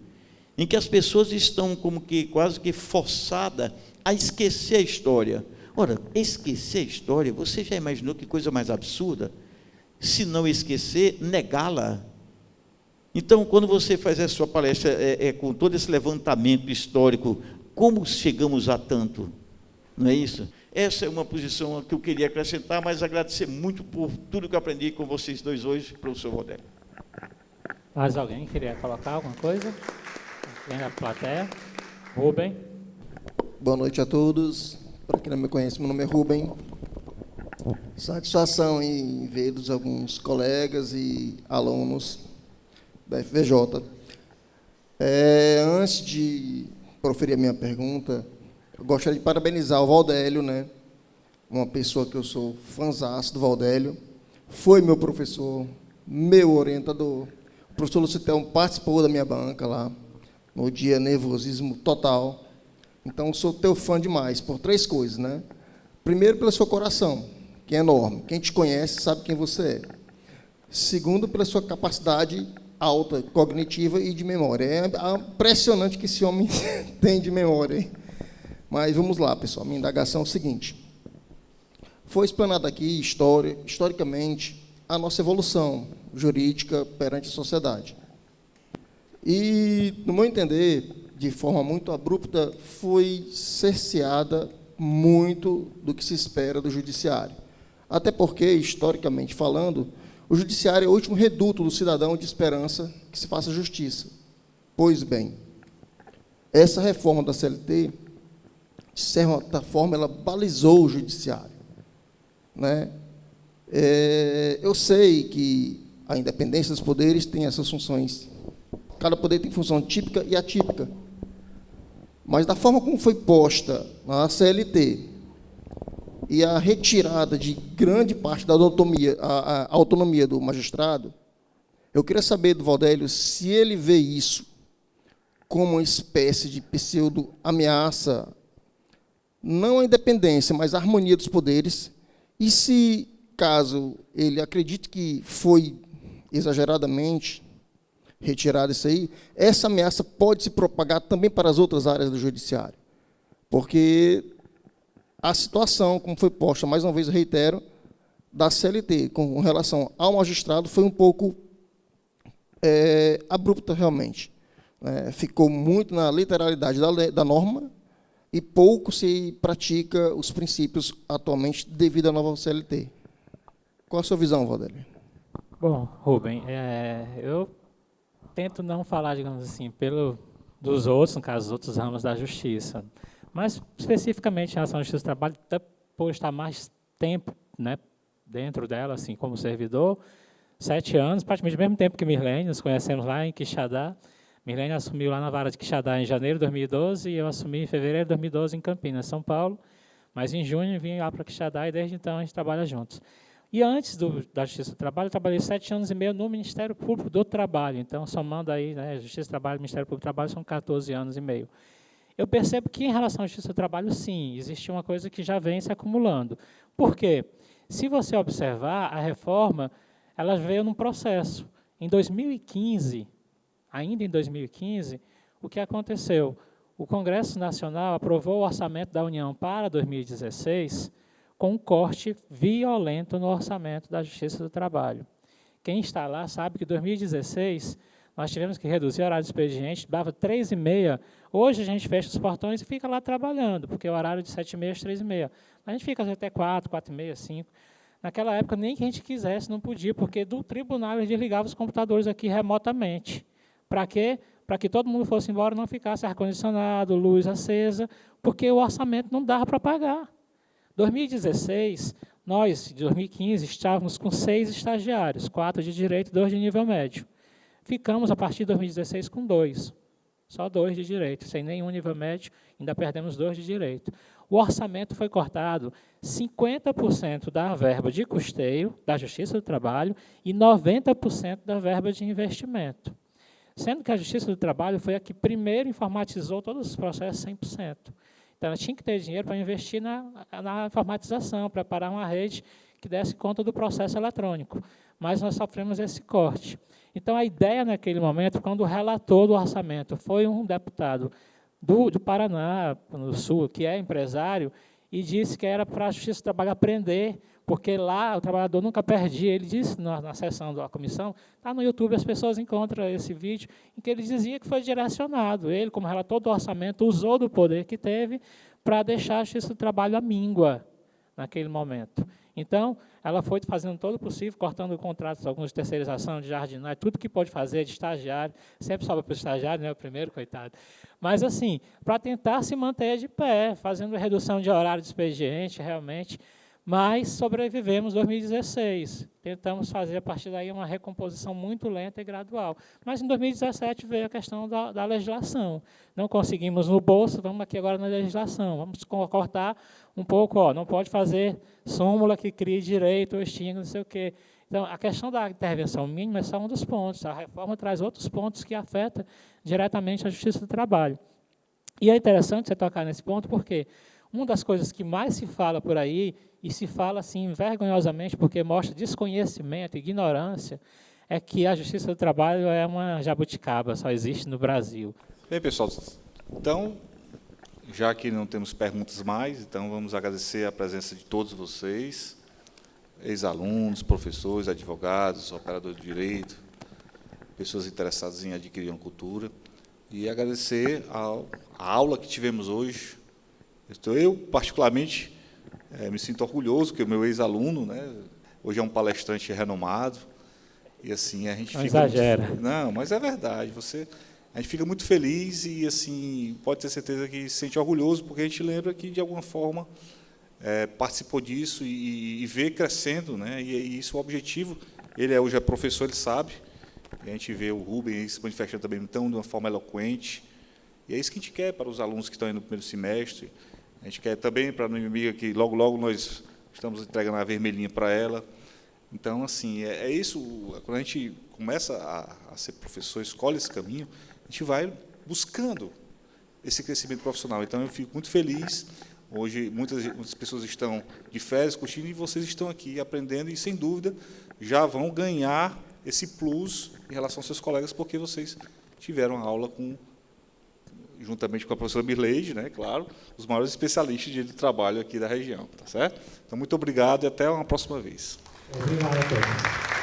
em que as pessoas estão como que quase que forçadas a esquecer a história. Ora, esquecer a história, você já imaginou que coisa mais absurda? Se não esquecer, negá-la. Então, quando você faz a sua palestra com todo esse levantamento histórico, como chegamos a tanto? Não é isso? Essa é uma posição que eu queria acrescentar, mas agradecer muito por tudo que eu aprendi com vocês dois hoje, professor Valdeli. Mais alguém queria colocar alguma coisa? Vem da plateia. Rubem. Boa noite a todos. Para quem não me conhece, meu nome é Rubem. Satisfação em ver alguns colegas e alunos da FVJ. Antes de proferir a minha pergunta, eu gostaria de parabenizar o Valdélio, né? Uma pessoa que eu sou fãzaço do Valdélio, foi meu professor, meu orientador. O professor Lucitelmo participou da minha banca lá, no dia nervosismo total. Então, sou teu fã demais, por 3 coisas, né? Primeiro, pelo seu coração, que é enorme. Quem te conhece sabe quem você é. Segundo, pela sua capacidade alta, cognitiva e de memória. É impressionante que esse homem tem de memória, hein? Mas vamos lá, pessoal. Minha indagação é o seguinte. Foi explanado aqui, historicamente, a nossa evolução jurídica perante a sociedade. E, no meu entender, de forma muito abrupta, foi cerceada muito do que se espera do judiciário. Até porque, historicamente falando, o judiciário é o último reduto do cidadão de esperança que se faça justiça. Pois bem, essa reforma da CLT, de certa forma, ela balizou o judiciário, né? Eu sei que a independência dos poderes tem essas funções. Cada poder tem função típica e atípica. Mas, da forma como foi posta na CLT e a retirada de grande parte da a autonomia do magistrado, eu queria saber do Valdélio se ele vê isso como uma espécie de pseudo-ameaça, não à independência, mas à harmonia dos poderes, e se, caso ele acredite que foi exageradamente retirado isso aí, essa ameaça pode se propagar também para as outras áreas do judiciário. Porque a situação, como foi posta, mais uma vez eu reitero, da CLT com relação ao magistrado foi um pouco abrupta, realmente. Ficou muito na literalidade da norma e pouco se pratica os princípios atualmente devido à nova CLT. Qual a sua visão, Valdélio? Bom, Rubem, eu tento não falar, digamos assim, dos outros, no caso, dos outros ramos da justiça, mas especificamente em relação à justiça do trabalho, até por estar mais tempo, né, dentro dela, assim, como servidor, 7 anos, praticamente o mesmo tempo que Mirlene, nos conhecemos lá em Quixadá. Mirlene assumiu lá na vara de Quixadá em janeiro de 2012 e eu assumi em fevereiro de 2012 em Campinas, São Paulo, mas em junho vim lá para Quixadá e desde então a gente trabalha juntos. E antes da Justiça do Trabalho, eu trabalhei 7 anos e meio no Ministério Público do Trabalho. Então, somando aí, né, Justiça do Trabalho e Ministério Público do Trabalho, são 14 anos e meio. Eu percebo que, em relação à Justiça do Trabalho, sim, existe uma coisa que já vem se acumulando. Por quê? Se você observar, a reforma ela veio num processo. Em 2015, ainda em 2015, o que aconteceu? O Congresso Nacional aprovou o orçamento da União para 2016, com um corte violento no orçamento da Justiça do Trabalho. Quem está lá sabe que em 2016 nós tivemos que reduzir o horário de expediente, dava 3h30, hoje a gente fecha os portões e fica lá trabalhando, porque o horário de 7h30 às 3h30. A gente fica até 4, 4h30, 5. Naquela época, nem que a gente quisesse, não podia, porque do tribunal eles desligavam os computadores aqui remotamente. Para quê? Para que todo mundo fosse embora e não ficasse ar-condicionado, luz acesa, porque o orçamento não dava para pagar. 2016, nós, de 2015, estávamos com 6 estagiários, 4 de direito e 2 de nível médio. Ficamos, a partir de 2016, com 2. Só 2 de direito, sem nenhum nível médio, ainda perdemos 2 de direito. O orçamento foi cortado 50% da verba de custeio da Justiça do Trabalho e 90% da verba de investimento. Sendo que a Justiça do Trabalho foi a que primeiro informatizou todos os processos 100%. Então, ela tinha que ter dinheiro para investir na informatização, preparar uma rede que desse conta do processo eletrônico. Mas nós sofremos esse corte. Então, a ideia naquele momento, quando o relator do orçamento foi um deputado do Paraná, no Sul, que é empresário, e disse que era para a Justiça do Trabalho aprender, porque lá o trabalhador nunca perdia. Ele disse na sessão da comissão, está no YouTube, as pessoas encontram esse vídeo, em que ele dizia que foi direcionado. Ele, como relator do orçamento, usou do poder que teve para deixar a Justiça do Trabalho à míngua naquele momento. Então, ela foi fazendo todo o possível, cortando contratos, alguns de terceirização, de jardinagem, tudo que pode fazer, de estagiário, sempre sobra para o estagiário, né, o primeiro, coitado. Mas, assim, para tentar se manter de pé, fazendo redução de horário de expediente, realmente, mas sobrevivemos em 2016. Tentamos fazer, a partir daí, uma recomposição muito lenta e gradual. Mas, em 2017, veio a questão da legislação. Não conseguimos no bolso, vamos aqui agora na legislação. Vamos cortar um pouco, não pode fazer súmula que crie direito ou extinga, não sei o quê. Então, a questão da intervenção mínima é só um dos pontos. A reforma traz outros pontos que afetam diretamente a Justiça do Trabalho. E é interessante você tocar nesse ponto, porque uma das coisas que mais se fala por aí, e se fala assim vergonhosamente, porque mostra desconhecimento, ignorância, é que a Justiça do Trabalho é uma jabuticaba, só existe no Brasil. Bem, pessoal, então, já que não temos perguntas mais, então vamos agradecer a presença de todos vocês, ex-alunos, professores, advogados, operadores de direito, pessoas interessadas em adquirir uma cultura. E agradecer a aula que tivemos hoje. Eu particularmente, me sinto orgulhoso, que o meu ex-aluno, né, hoje é um palestrante renomado, e assim a gente não fica exagera. Não, mas é verdade. A gente fica muito feliz e assim pode ter certeza que se sente orgulhoso, porque a gente lembra que de alguma forma participou disso e vê crescendo, né? E isso é o objetivo. Ele hoje é professor, ele sabe. E a gente vê o Rubens se manifestando também então, de uma forma eloquente. E é isso que a gente quer para os alunos que estão aí no primeiro semestre. A gente quer também para a minha amiga que logo, logo nós estamos entregando a vermelhinha para ela. Então, assim, é isso. Quando a gente começa a ser professor, escolhe esse caminho, a gente vai buscando esse crescimento profissional. Então, eu fico muito feliz. Hoje, muitas pessoas estão de férias, curtindo, e vocês estão aqui aprendendo e, sem dúvida, já vão ganhar esse plus em relação aos seus colegas, porque vocês tiveram aula juntamente com a professora Mirleide, né, claro, os maiores especialistas de trabalho aqui da região, tá certo? Então, muito obrigado e até uma próxima vez. Obrigado a todos.